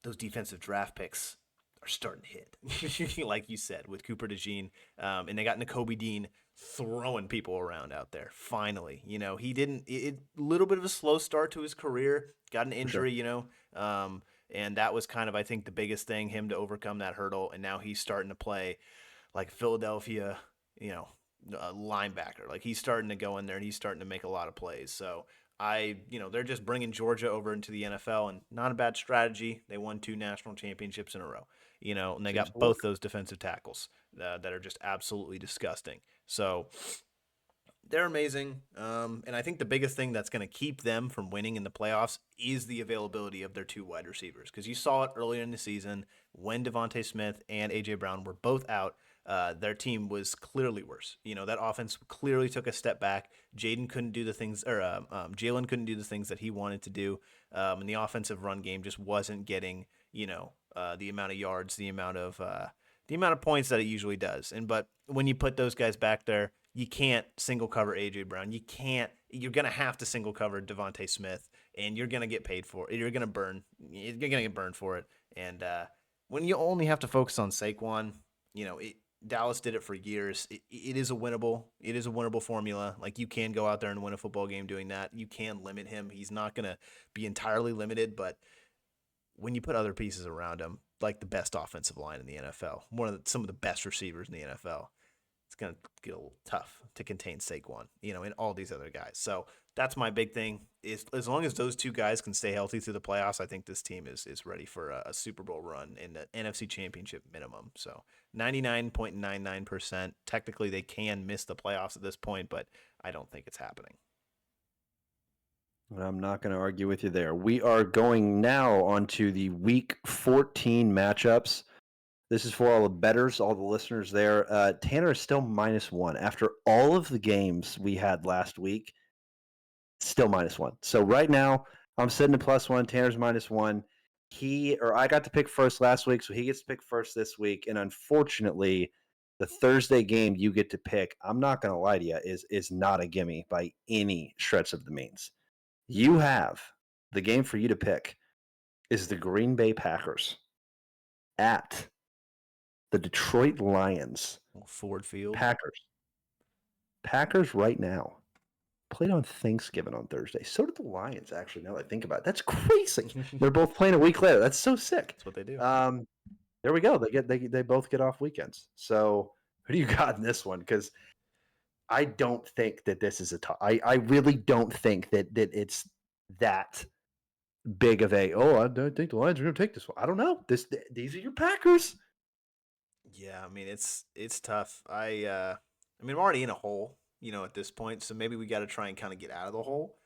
those defensive draft picks are starting to hit, like you said, with Cooper DeJean, and they got Nakobe Dean. throwing people around out there. Finally, he didn't. It little bit of a slow start to his career. Got an For sure. injury, and that was kind of I think the biggest thing him to overcome that hurdle. And now he's starting to play like Philadelphia, you know, linebacker. Like he's starting to go in there and he's starting to make a lot of plays. So they're just bringing Georgia over into the NFL, and not a bad strategy. They won 2 national championships in a row, and they Seems got to work. both those defensive tackles that are just absolutely disgusting. So they're amazing. And I think the biggest thing that's going to keep them from winning in the playoffs is the availability of their 2 wide receivers. Because you saw it earlier in the season when Devontae Smith and A.J. Brown were both out. Their team was clearly worse. That offense clearly took a step back. Jalen couldn't do the things that he wanted to do. And the offensive run game just wasn't getting, the amount of yards, the amount of points that it usually does. But when you put those guys back there, you can't single cover A.J. Brown. You're going to have to single cover Devontae Smith, and you're going to get paid for it. You're going to get burned for it. And when you only have to focus on Saquon, Dallas did it for years. It is a winnable formula. Like you can go out there and win a football game doing that. You can limit him. He's not going to be entirely limited, but when you put other pieces around him, like the best offensive line in the NFL, some of the best receivers in the NFL, it's going to get a little tough to contain Saquon, and all these other guys. So that's my big thing. Is as long as those 2 guys can stay healthy through the playoffs, I think this team is ready for a Super Bowl run in the NFC Championship minimum. So 99.99%. Technically, they can miss the playoffs at this point, but I don't think it's happening. I'm not going to argue with you there. We are going now onto the Week 14 matchups. This is for all the bettors, all the listeners there. Tanner is still -1 after all of the games we had last week. Still -1. So right now, I'm sitting at +1. Tanner's -1. I got to pick first last week, so he gets to pick first this week. And unfortunately, the Thursday game you get to pick, I'm not going to lie to you, is not a gimme by any stretch of the means. You have the game for you to pick is the Green Bay Packers at the Detroit Lions. Ford Field. Packers right now played on Thanksgiving on Thursday. So did the Lions, actually, now that I think about it. That's crazy. They're both playing a week later. That's so sick. That's what they do. There we go. They both get off weekends. So who do you got in this one? Because I don't think that this is I really don't think that it's that big of a, I don't think the Lions are going to take this one. I don't know. These are your Packers. Yeah, I mean it's tough. I'm already in a hole, at this point, so maybe we got to try and kind of get out of the hole,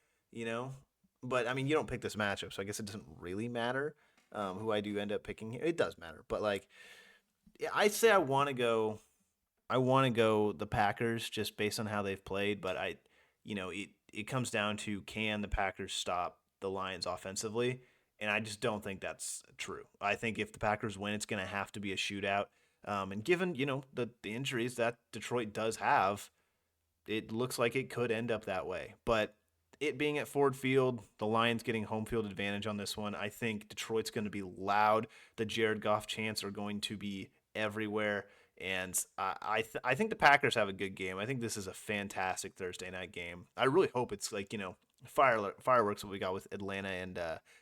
But I mean, you don't pick this matchup, so I guess it doesn't really matter who I do end up picking here. It does matter, but like, yeah, I say I want to go the Packers just based on how they've played, but it comes down to, can the Packers stop the Lions offensively? And I just don't think that's true. I think if the Packers win, it's going to have to be a shootout. And given, the injuries that Detroit does have, it looks like it could end up that way. But it being at Ford Field, the Lions getting home field advantage on this one, I think Detroit's going to be loud. The Jared Goff chants are going to be everywhere. And I think the Packers have a good game. I think this is a fantastic Thursday night game. I really hope it's like, fireworks what we got with Atlanta and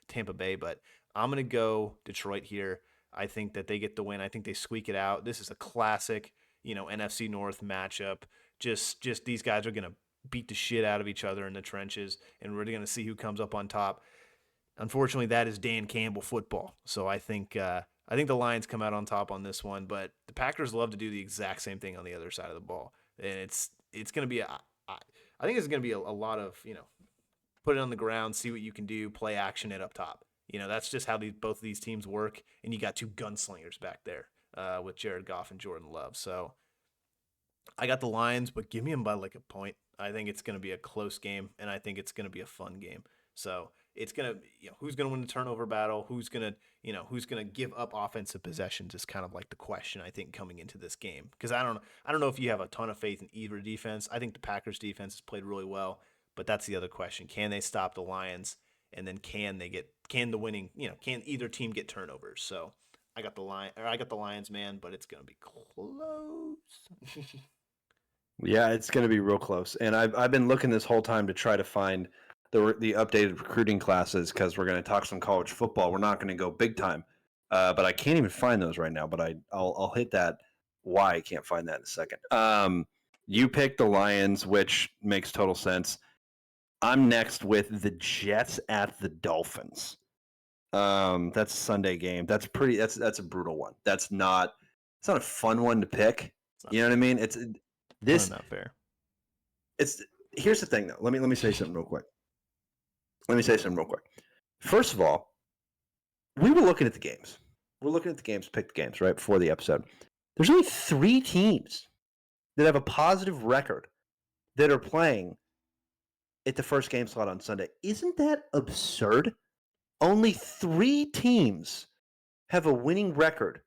Tampa Bay. But I'm going to go Detroit here. I think that they get the win. I think they squeak it out. This is a classic, NFC North matchup. Just these guys are going to beat the shit out of each other in the trenches, and we're going to see who comes up on top. Unfortunately, that is Dan Campbell football. So I think the Lions come out on top on this one, but the Packers love to do the exact same thing on the other side of the ball, and it's going to be I think it's going to be a lot of put it on the ground, see what you can do, play action it up top. That's just how both of these teams work, and you got 2 gunslingers back there with Jared Goff and Jordan Love. So I got the Lions, but give me them by like a point. I think it's going to be a close game, and I think it's going to be a fun game. So it's going to, who's going to win the turnover battle? Who's going to give up offensive possessions is kind of like the question, I think, coming into this game. Because I don't know if you have a ton of faith in either defense. I think the Packers defense has played really well, but that's the other question. Can they stop the Lions? And then can either team get turnovers? So I got the Lions, man, but it's going to be close. Yeah, it's going to be real close. And I've been looking this whole time to try to find the updated recruiting classes because we're going to talk some college football. We're not going to go big time, but I can't even find those right now. But I'll hit that. Why I can't find that in a second. You picked the Lions, which makes total sense. I'm next with the Jets at the Dolphins. That's a Sunday game. That's pretty. That's a brutal one. It's not a fun one to pick. It's not You know what I fair. mean? It's Really this. not fair. It's Here's the thing though. Let me say something real quick. Let me say something real quick. First of all, we were looking at the games. We're looking at the games, pick the games right before the episode. There's only 3 teams that have a positive record that are playing at the first game slot on Sunday. Isn't that absurd? Only 3 teams have a winning record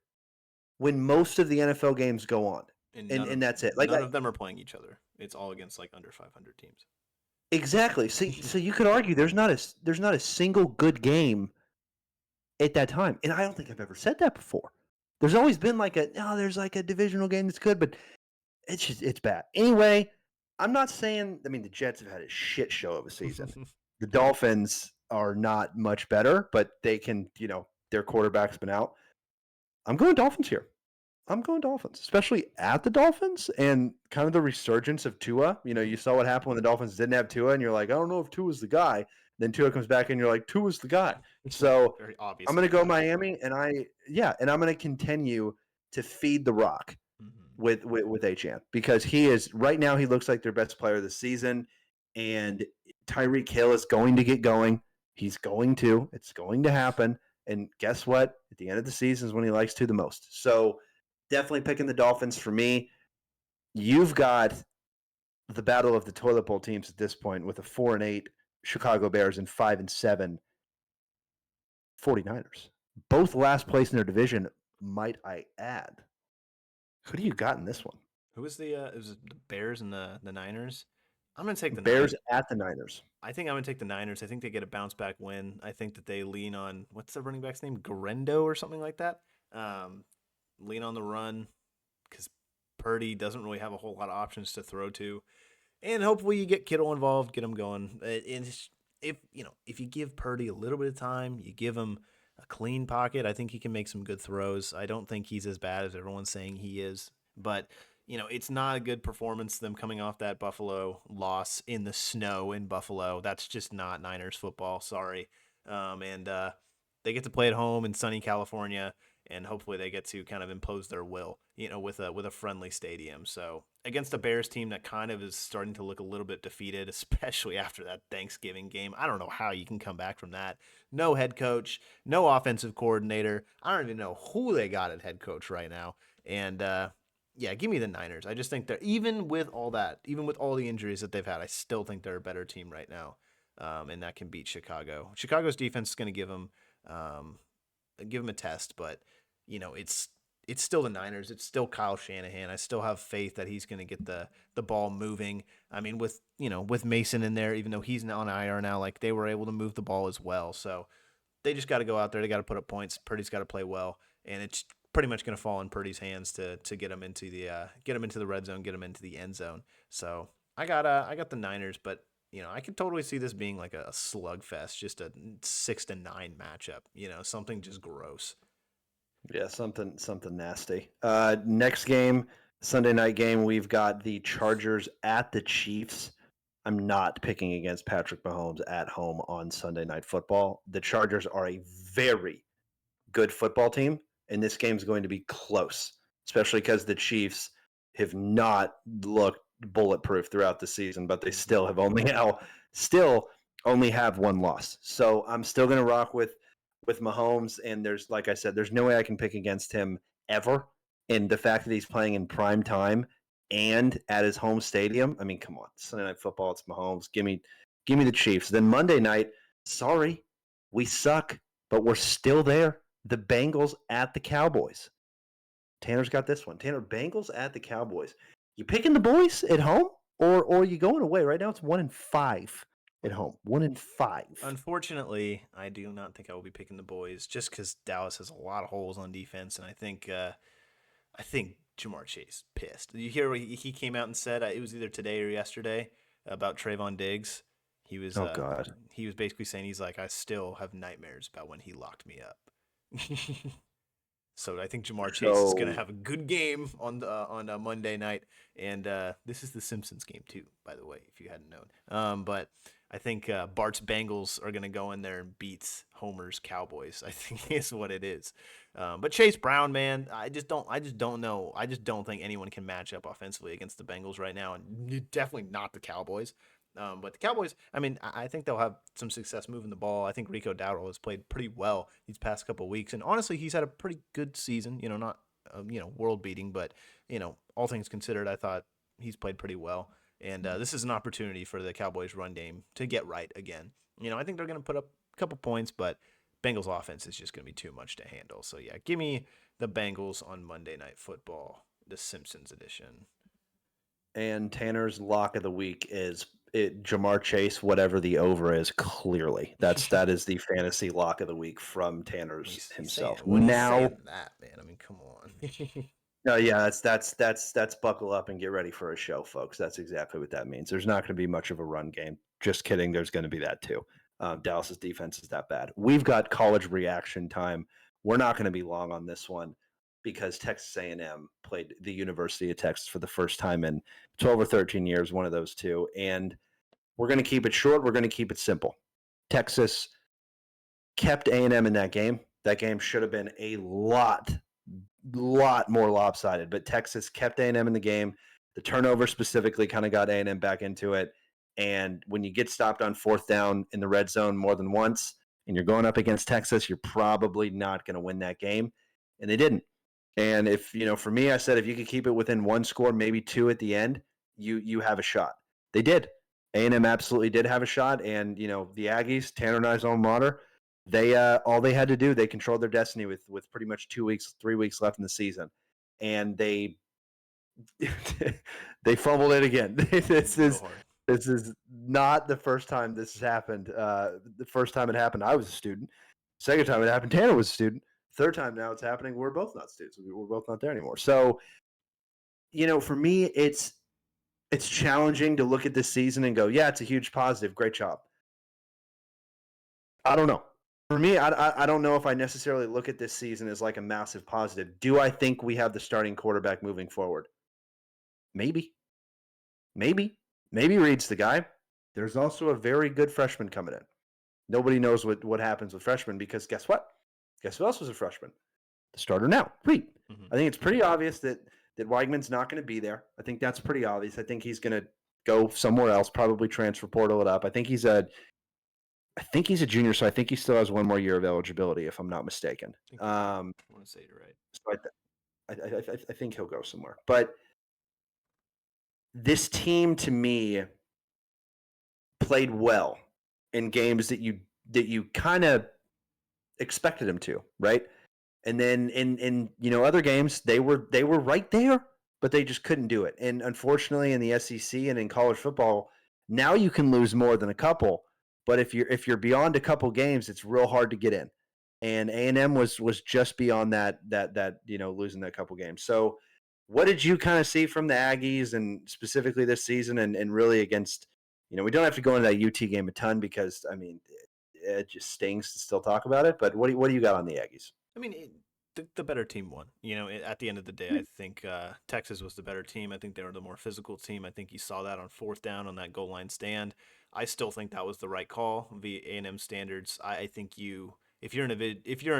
when most of the NFL games go on. And And that's it. none of them are playing each other. It's all against like under 500 teams. Exactly. So you could argue there's not a single good game at that time. And I don't think I've ever said that before. There's always been there's like a divisional game that's good, but it's bad. Anyway, I'm not saying the Jets have had a shit show of a season. The Dolphins are not much better, but they can, their quarterback's been out. I'm going Dolphins here. I'm going Dolphins, especially at the Dolphins and kind of the resurgence of Tua. You saw what happened when the Dolphins didn't have Tua, and you're like, I don't know if Tua's the guy. Then Tua comes back, and you're like, Tua's the guy. So Very obvious. I'm going to go Miami, and I'm going to continue to feed the rock with Achane because he is right now. He looks like their best player this season, and Tyreek Hill is going to get going. He's going to. It's going to happen. And guess what? At the end of the season is when he likes to the most. So definitely picking the Dolphins for me. You've got the battle of the toilet bowl teams at this point with a 4-8 Chicago Bears and 5-7 49ers. Both last place in their division, might I add. Who do you got in this one? Who was it was the Bears and the Niners? I'm gonna take the Bears Niners. at the Niners. I think I'm gonna take the Niners. I think they get a bounce back win. I think that they lean on what's the running back's name? Garendo or something like that. Lean on the run because Purdy doesn't really have a whole lot of options to throw to, and hopefully you get Kittle involved, get him going. If you give Purdy a little bit of time, you give him a clean pocket, I think he can make some good throws. I don't think he's as bad as everyone's saying he is, but it's not a good performance, them coming off that Buffalo loss in the snow in Buffalo. That's just not Niners football. Sorry. And they get to play at home in sunny California, and hopefully they get to kind of impose their will, with a friendly stadium. So against a Bears team that kind of is starting to look a little bit defeated, especially after that Thanksgiving game. I don't know how you can come back from that. No head coach, no offensive coordinator. I don't even know who they got at head coach right now. And yeah, give me the Niners. I just think they're even with all that, even with all the injuries that they've had, I still think they're a better team right now, and that can beat Chicago. Chicago's defense is going to give them a test, but it's still the Niners. It's still Kyle Shanahan. I still have faith that he's going to get the ball moving. I mean, with Mason in there, even though he's now on IR now, like they were able to move the ball as well. So they just got to go out there. They got to put up points. Purdy's got to play well, and it's pretty much going to fall in Purdy's hands to get him into the red zone, get him into the end zone. So I got the Niners, but I could totally see this being like a slugfest, just a 6-9 matchup. Something just gross. Yeah, something nasty. Next game, Sunday night game, we've got the Chargers at the Chiefs. I'm not picking against Patrick Mahomes at home on Sunday Night Football. The Chargers are a very good football team, and this game's going to be close, especially because the Chiefs have not looked bulletproof throughout the season, but they still only have one loss. So I'm still going to rock with Mahomes, and like I said, there's no way I can pick against him ever. And the fact that he's playing in prime time and at his home stadium, I mean, come on, Sunday Night Football, it's Mahomes. Give me the Chiefs. Then Monday night, sorry, we suck, but we're still there. The Bengals at the Cowboys. Tanner's got this one. Tanner, Bengals at the Cowboys. You picking the boys at home, or are you going away? Right now, it's 1-5 at home. 1-5. Unfortunately, I do not think I will be picking the boys just because Dallas has a lot of holes on defense, and I think Jamar Chase pissed. Did you hear what he came out and said? It was either today or yesterday about Trayvon Diggs. He was Oh God. he was basically saying he's like, I still have nightmares about when he locked me up. So I think Jamar Chase is going to So have a good game on Monday night, and this is the Simpsons game too, by the way, if you hadn't known. But I think Bart's Bengals are going to go in there and beat Homer's Cowboys. I think is what it is. But Chase Brown, man, I just don't know. I just don't think anyone can match up offensively against the Bengals right now, and definitely not the Cowboys. But the Cowboys, I mean, I think they'll have some success moving the ball. I think Rico Dowdle has played pretty well these past couple of weeks, and honestly, he's had a pretty good season. You know, not world beating, but all things considered, I thought he's played pretty well. And this is an opportunity for the Cowboys' run game to get right again. I think they're going to put up a couple points, but Bengals offense is just going to be too much to handle. So yeah, give me the Bengals on Monday Night Football, the Simpsons edition. and Tanner's lock of the week is Jamar Chase, whatever the over is. Clearly, that is the fantasy lock of the week from Tanner's himself. What he's Now, saying that, man. I mean, come on. no, yeah, that's buckle up and get ready for a show, folks. That's exactly what that means. There's not going to be much of a run game. Just kidding. There's going to be that too. Dallas's defense is that bad. We've got college reaction time. We're not going to be long on this one because Texas A&M played the University of Texas for the first time in 12 or 13 years, one of those two. And we're going to keep it short. We're going to keep it simple. Texas kept A&M in that game. That game should have been a lot more lopsided, but Texas kept A&M in the game. The turnover specifically kind of got A&M back into it. And when you get stopped on fourth down in the red zone more than once and you're going up against Texas, you're probably not going to win that game. And they didn't. And if, for me, I said if you could keep it within one score, maybe two at the end, you have a shot. They did. A&M absolutely did have a shot. And, the Aggies, Tanner and I's alma mater, they all they had to do, they controlled their destiny with pretty much 3 weeks left in the season. And they they fumbled it again. This is not the first time this has happened. The first time it happened, I was a student. Second time it happened, Tanner was a student. Third time now it's happening, we're both not students. We're both not there anymore. So, for me, it's challenging to look at this season and go, yeah, it's a huge positive. Great job. I don't know. For me, I don't know if I necessarily look at this season as like a massive positive. Do I think we have the starting quarterback moving forward? Maybe. Maybe Reed's the guy. There's also a very good freshman coming in. Nobody knows what happens with freshmen because guess what? Guess who else was a freshman? The starter now, Reed. Mm-hmm. I think it's pretty obvious that Weigman's not going to be there. I think that's pretty obvious. I think he's going to go somewhere else, probably transfer portal it up. I think he's a junior, so I think he still has one more year of eligibility, if I'm not mistaken. I want to say you're right. So I think he'll go somewhere. But this team, to me, played well in games that you kind of expected him to, right? And then in other games they were right there, but they just couldn't do it. And unfortunately, in the SEC and in college football, now you can lose more than a couple. But if you're beyond a couple games, it's real hard to get in. And A&M was just beyond that losing that couple games. So what did you kind of see from the Aggies and specifically this season and really against, we don't have to go into that UT game a ton because, I mean, it just stings to still talk about it. But what do you got on the Aggies? I mean, the better team won. At the end of the day, I think Texas was the better team. I think they were the more physical team. I think you saw that on fourth down on that goal line stand. I still think that was the right call via A&M standards. I think if you're in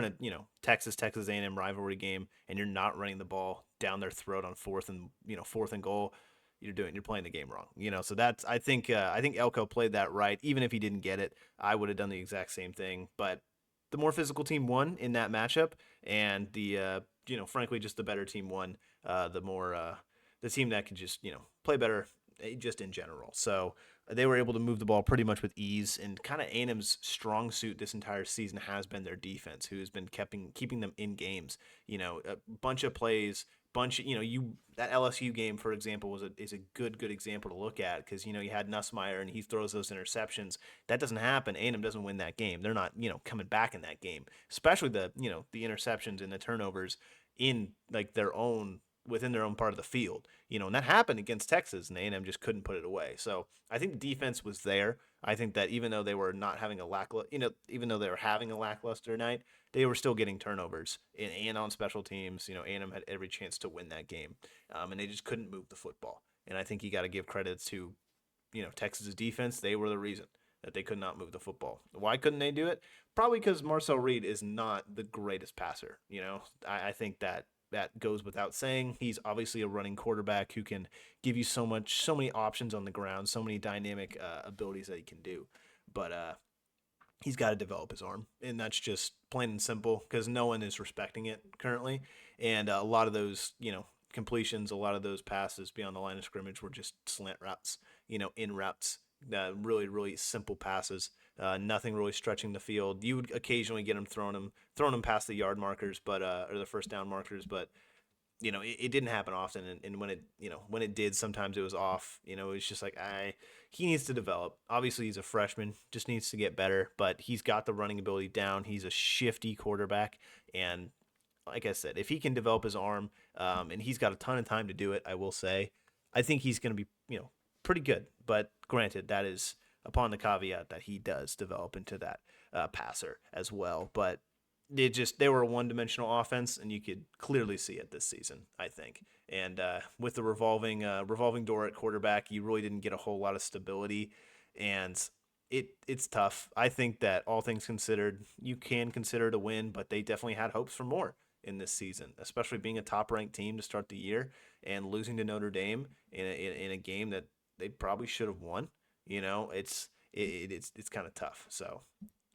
a Texas A&M rivalry game and you're not running the ball down their throat on fourth and goal, you're playing the game wrong. So that's I think Elko played that right. Even if he didn't get it, I would have done the exact same thing. But the more physical team won in that matchup, and the frankly, just the better team won. The team that could just play better, just in general. So they were able to move the ball pretty much with ease, and kind of A&M's strong suit this entire season has been their defense, who has been keeping them in games. A bunch of plays. That LSU game, for example, is a good example to look at because you had Nussmeier and he throws those interceptions. That doesn't happen. A&M doesn't win that game. They're not coming back in that game, especially the interceptions and the turnovers in like their own within their own part of the field, and that happened against Texas, and A&M just couldn't put it away. So I think the defense was there. I think that even though they were not having a even though they were having a lackluster night, they were still getting turnovers and on special teams. A&M had every chance to win that game, and they just couldn't move the football. And I think you got to give credit to, Texas's defense. They were the reason that they could not move the football. Why couldn't they do it? Probably because Marcel Reed is not the greatest passer. I think that goes without saying. He's obviously a running quarterback who can give you so many options on the ground, so many dynamic abilities that he can do. But he's got to develop his arm, and that's just plain and simple because no one is respecting it currently. And a lot of those, completions, a lot of those passes beyond the line of scrimmage were just slant routes, in routes, really, really simple passes. Nothing really stretching the field. You would occasionally get them throwing them past the yard markers, but or the first down markers, but it didn't happen often. And when it did, sometimes it was off. It was just like he needs to develop. Obviously, he's a freshman, just needs to get better. But he's got the running ability down. He's a shifty quarterback, and like I said, if he can develop his arm, and he's got a ton of time to do it, I will say, I think he's going to be pretty good. But granted, that is upon the caveat that he does develop into that passer as well. But they were a one-dimensional offense, and you could clearly see it this season, I think. And with the revolving door at quarterback, you really didn't get a whole lot of stability, and it's tough. I think that all things considered, you can consider it a win, but they definitely had hopes for more in this season, especially being a top-ranked team to start the year and losing to Notre Dame in a game that they probably should have won. It's kind of tough. So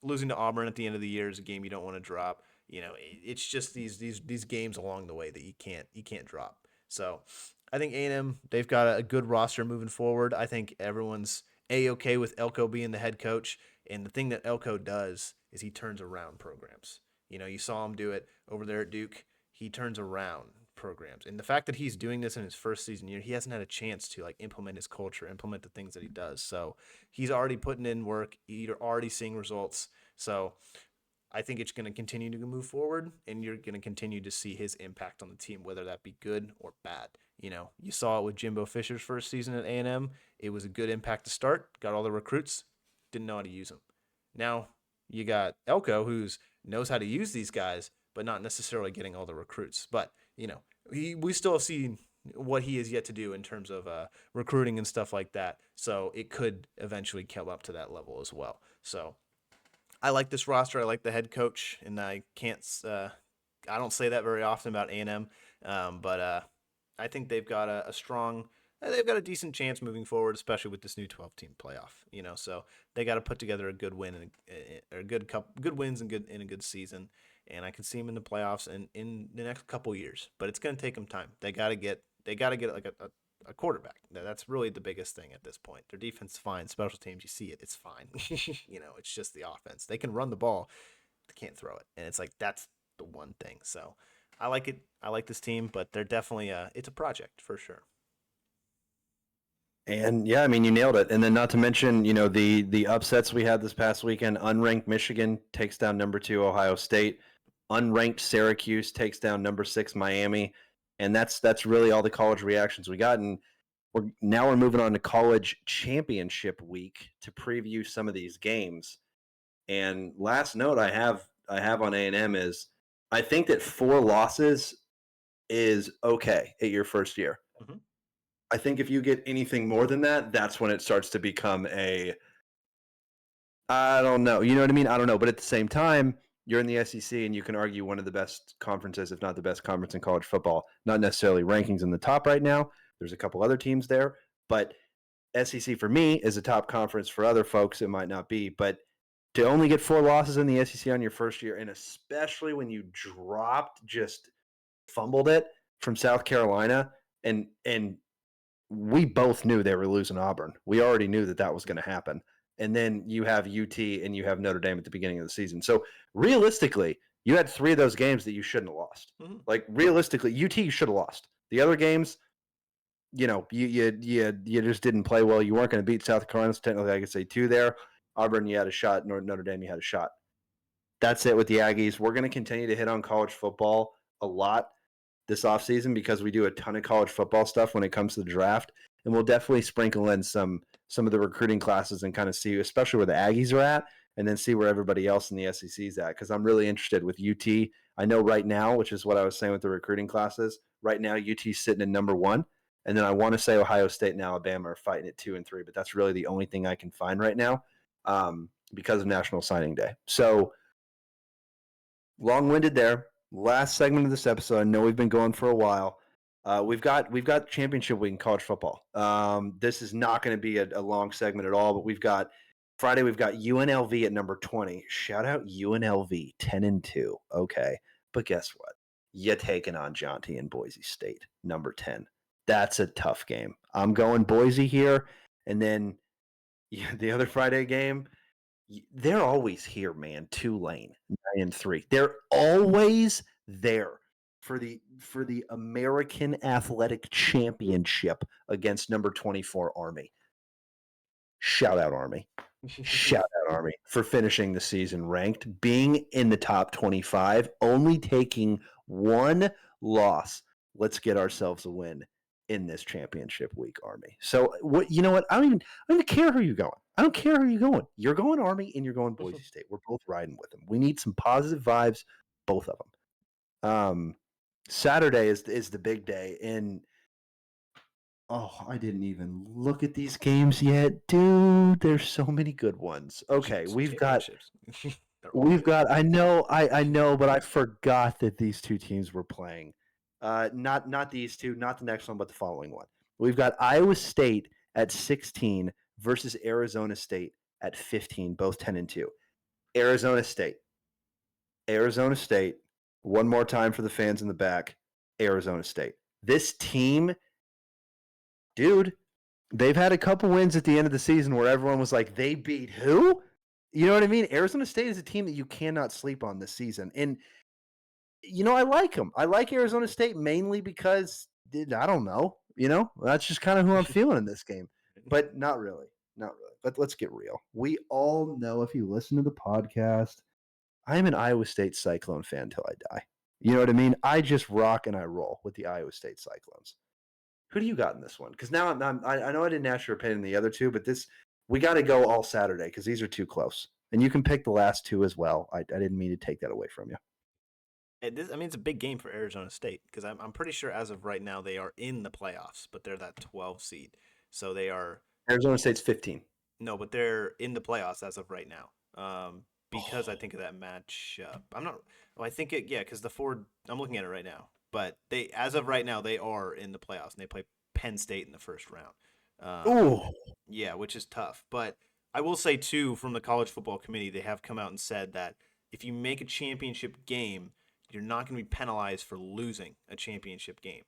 losing to Auburn at the end of the year is a game you don't want to drop. It's just these games along the way that you can't drop. So I think A&M, they've got a good roster moving forward. I think everyone's A-okay with Elko being the head coach. And the thing that Elko does is he turns around programs. You saw him do it over there at Duke. He turns around programs. And the fact that he's doing this in his first season year, he hasn't had a chance to implement his culture, implement the things that he does. So he's already putting in work. You're already seeing results. So I think it's going to continue to move forward, and you're going to continue to see his impact on the team, whether that be good or bad. You saw it with Jimbo Fisher's first season at A&M. It was a good impact to start, got all the recruits, didn't know how to use them. Now you got Elko, who knows how to use these guys, but not necessarily getting all the recruits. But, we still have seen what he has yet to do in terms of recruiting and stuff like that. So it could eventually come up to that level as well. So I like this roster. I like the head coach, and I don't say that very often about A&M, but I think they've got they've got a decent chance moving forward, especially with this new 12-team playoff. So they got to put together a good win or good wins and a good season, and I can see them in the playoffs in the next couple years. But it's going to take them time. They got to get like a quarterback. That's really the biggest thing at this point. Their defense is fine. Special teams, you see it. It's fine. It's just the offense. They can run the ball. They can't throw it. And it's like, that's the one thing. So I like it. I like this team, but they're definitely it's a project for sure. And yeah, I mean, you nailed it. And then not to mention, the upsets we had this past weekend. Unranked Michigan takes down number 2 Ohio State. Unranked Syracuse takes down number 6 Miami. And that's really all the college reactions we got. And we're moving on to college championship week to preview some of these games. And last note I have on A&M is I think that 4 losses is okay at your first year. Mm-hmm. I think if you get anything more than that, that's when it starts to become I don't know. You know what I mean? I don't know. But at the same time, you're in the SEC, and you can argue one of the best conferences, if not the best conference in college football. Not necessarily rankings in the top right now. There's a couple other teams there. But SEC for me is a top conference. For other folks, it might not be. But to only get 4 losses in the SEC on your first year, and especially when you just fumbled it from South Carolina, and we both knew they were losing Auburn. We already knew that was going to happen. And then you have UT and you have Notre Dame at the beginning of the season. So realistically, you had 3 of those games that you shouldn't have lost. Mm-hmm. Like realistically, UT you should have lost. The other games, you just didn't play well. You weren't going to beat South Carolina. So technically, I could say 2 there. Auburn, you had a shot. Notre Dame, you had a shot. That's it with the Aggies. We're going to continue to hit on college football a lot. this offseason because we do a ton of college football stuff when it comes to the draft. And we'll definitely sprinkle in some of the recruiting classes and kind of see, especially where the Aggies are at, and then see where everybody else in the SEC is at. Because I'm really interested with UT. I know right now, which is what I was saying with the recruiting classes, right now UT's sitting at number 1. And then I want to say Ohio State and Alabama are fighting at 2 and 3, but that's really the only thing I can find right now because of National Signing Day. So long-winded there. Last segment of this episode. I know we've been going for a while. We've got championship week in college football. This is not going to be a long segment at all, but we've got Friday. We've got UNLV at number 20. Shout out UNLV 10-2. Okay, but guess what? You taking on Jonty and Boise State, number 10. That's a tough game. I'm going Boise here, and then the other Friday game. They're always here, man. Tulane 9-3. They're always there for the American Athletic Championship against number 24 Army. Shout out Army. Shout out Army for finishing the season ranked, being in the top 25, only taking one loss. Let's get ourselves a win in this championship week, Army. So what you know what? I don't even care who you're going. I don't care who you're going. You're going Army and you're going Boise State. We're both riding with them. We need some positive vibes, both of them. Saturday is the big day, and I didn't even look at these games yet, dude. There's so many good ones. Okay, we've got. I know, but I forgot that these two teams were playing. Not these two, not the next one, but the following one. We've got Iowa State at 16 versus Arizona State at 15, both 10-2. Arizona State. One more time for the fans in the back. Arizona State. This team, dude, they've had a couple wins at the end of the season where everyone was like, they beat who? You know what I mean? Arizona State is a team that you cannot sleep on this season. And I like them. I like Arizona State mainly because, I don't know, that's just kind of who I'm feeling in this game. But not really. But let's get real. We all know, if you listen to the podcast, I am an Iowa State Cyclone fan till I die. You know what I mean? I just rock and I roll with the Iowa State Cyclones. Who do you got in this one? Because now I know I didn't ask your opinion in the other two, but we got to go all Saturday because these are too close. And you can pick the last two as well. I didn't mean to take that away from you. It's a big game for Arizona State because I'm pretty sure as of right now they are in the playoffs, but they're that 12 seed. So they are. Arizona State's 15. No, but they're in the playoffs as of right now. Because I think of that matchup. I'm not. Well, I think it. Yeah, because the Ford. I'm looking at it right now. But as of right now, they are in the playoffs, and they play Penn State in the first round. Yeah, which is tough. But I will say too, from the College Football Committee, they have come out and said that if you make a championship game, you're not going to be penalized for losing a championship game,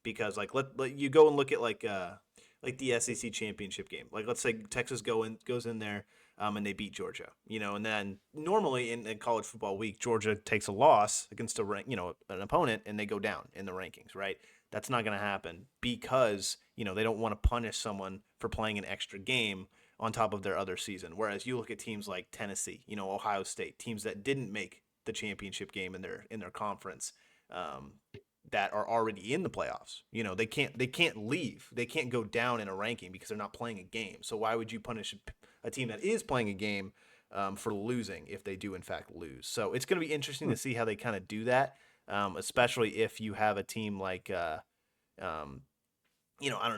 because let you go and look at like the SEC championship game. Like, let's say Texas goes in there. And they beat Georgia, and then normally in college football week, Georgia takes a loss against an opponent, and they go down in the rankings, right? That's not going to happen because, they don't want to punish someone for playing an extra game on top of their other season. Whereas you look at teams like Tennessee, Ohio State, teams that didn't make the championship game in their conference, that are already in the playoffs. They can't leave. They can't go down in a ranking because they're not playing a game. So why would you punish a team that is playing a game for losing if they do in fact lose? So it's going to be interesting to see how they kind of do that, especially if you have a team like, I don't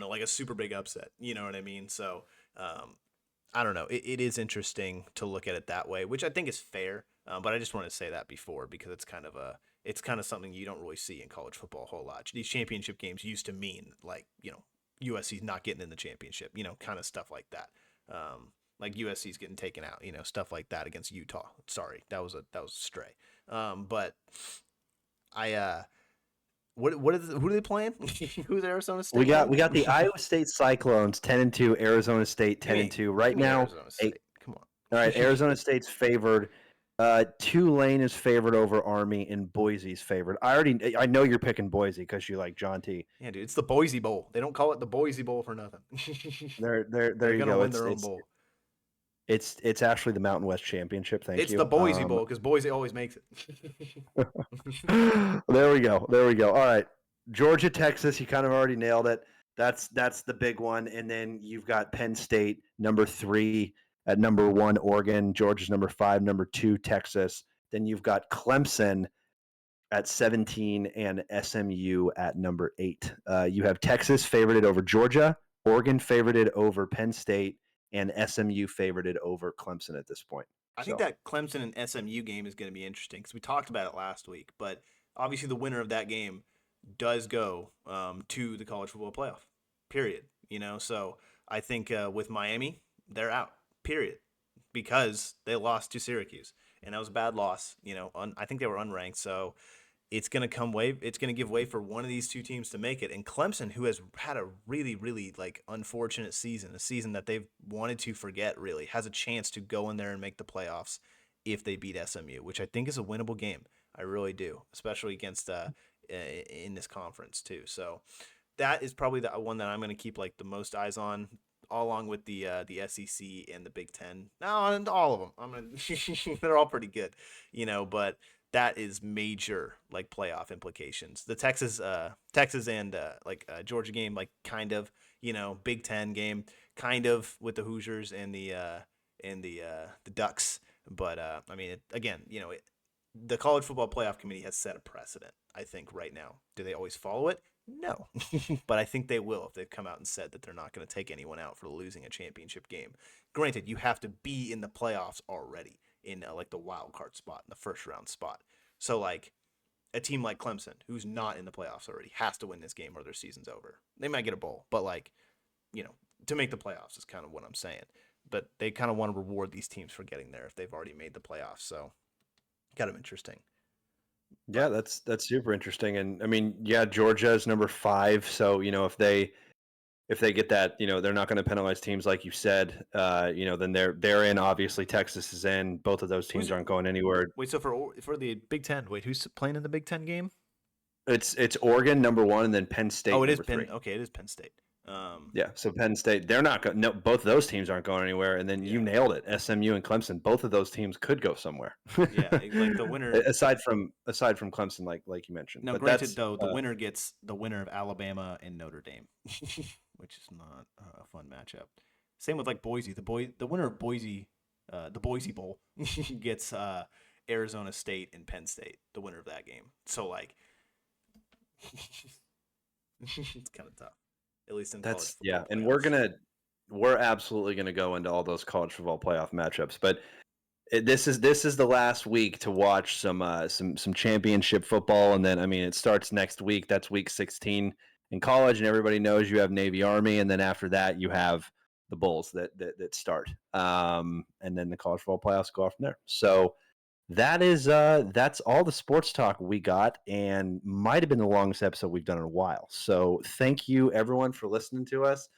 know, like a super big upset. You know what I mean? So I don't know. It is interesting to look at it that way, which I think is fair. But I just wanted to say that before because it's kind of something you don't really see in college football a whole lot. These championship games used to mean USC's not getting in the championship, kind of stuff like that. Like USC's getting taken out, stuff like that against Utah. Sorry, that was a stray. But who are they playing? Who's Arizona State? We got the Iowa State Cyclones 10-2, Arizona State 10-2. Right now, come on. All right, Arizona State's favored. Tulane is favored over Army, and Boise's favored. I know you're picking Boise because you like John T. Yeah, dude, it's the Boise Bowl. They don't call it the Boise Bowl for nothing. There you go. Win their own bowl. It's actually the Mountain West Championship. Thank you. It's the Boise Bowl because Boise always makes it. There we go. All right. Georgia, Texas, you kind of already nailed it. That's the big one. And then you've got Penn State, number 3 at number 1, Oregon. Georgia's number 5, number 2, Texas. Then you've got Clemson at 17 and SMU at number 8. You have Texas favorited over Georgia, Oregon favorited over Penn State, and SMU favorited over Clemson at this point. I think that Clemson and SMU game is going to be interesting because we talked about it last week, but obviously the winner of that game does go to the college football playoff, period. So I think with Miami, they're out, period, because they lost to Syracuse, and that was a bad loss. I think they were unranked, so it's going to give way for one of these two teams to make it. And Clemson, who has had a really, really unfortunate season, a season that they've wanted to forget, really has a chance to go in there and make the playoffs if they beat SMU, which I think is a winnable game. I really do, especially against in this conference too. So that is probably the one that I'm going to keep the most eyes on, along with the SEC and the Big Ten. No, and all of them. They're all pretty good, but that is major playoff implications. The Texas and Georgia game, kind of, Big Ten game, kind of with the Hoosiers and the Ducks. But the College Football Playoff Committee has set a precedent, I think, right now. Do they always follow it? No, but I think they will if they've come out and said that they're not going to take anyone out for losing a championship game. Granted, you have to be in the playoffs already in the wild card spot, in the first round spot. So a team like Clemson, who's not in the playoffs already, has to win this game or their season's over. They might get a bowl, but to make the playoffs is kind of what I'm saying. But they kind of want to reward these teams for getting there if they've already made the playoffs. So kind of interesting. Yeah, that's super interesting. And Georgia is number 5. So, if they get that, they're not going to penalize teams like you said. Then they're in. Obviously, Texas is in. Both of those teams aren't going anywhere. Wait, so for the Big Ten, who's playing in the Big Ten game? It's Oregon number 1, and then Penn State. Oh, it is Penn. 3. Okay, it is Penn State. Yeah, so Penn State, they're not going. No, both of those teams aren't going anywhere. And then you nailed it. SMU and Clemson, both of those teams could go somewhere. Yeah, the winner. aside from Clemson, like you mentioned. No, but granted though, the winner gets the winner of Alabama and Notre Dame, which is not a fun matchup. Same with Boise. The winner of Boise, the Boise Bowl, gets Arizona State and Penn State. The winner of that game. So it's kind of tough. At least in college football and playoffs. we're absolutely gonna go into all those college football playoff matchups. But this is the last week to watch some championship football, and then it starts next week. That's week 16 in college, and everybody knows you have Navy Army, and then after that you have the Bulls that start, and then the college football playoffs go off from there. So that's all the sports talk we got, and might have been the longest episode we've done in a while. So thank you everyone for listening to us.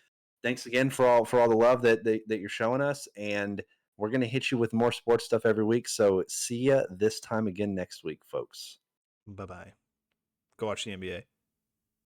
Thanks again for all the love that you're showing us, and we're going to hit you with more sports stuff every week. So see ya this time again next week, folks. Bye-bye. Go watch the NBA.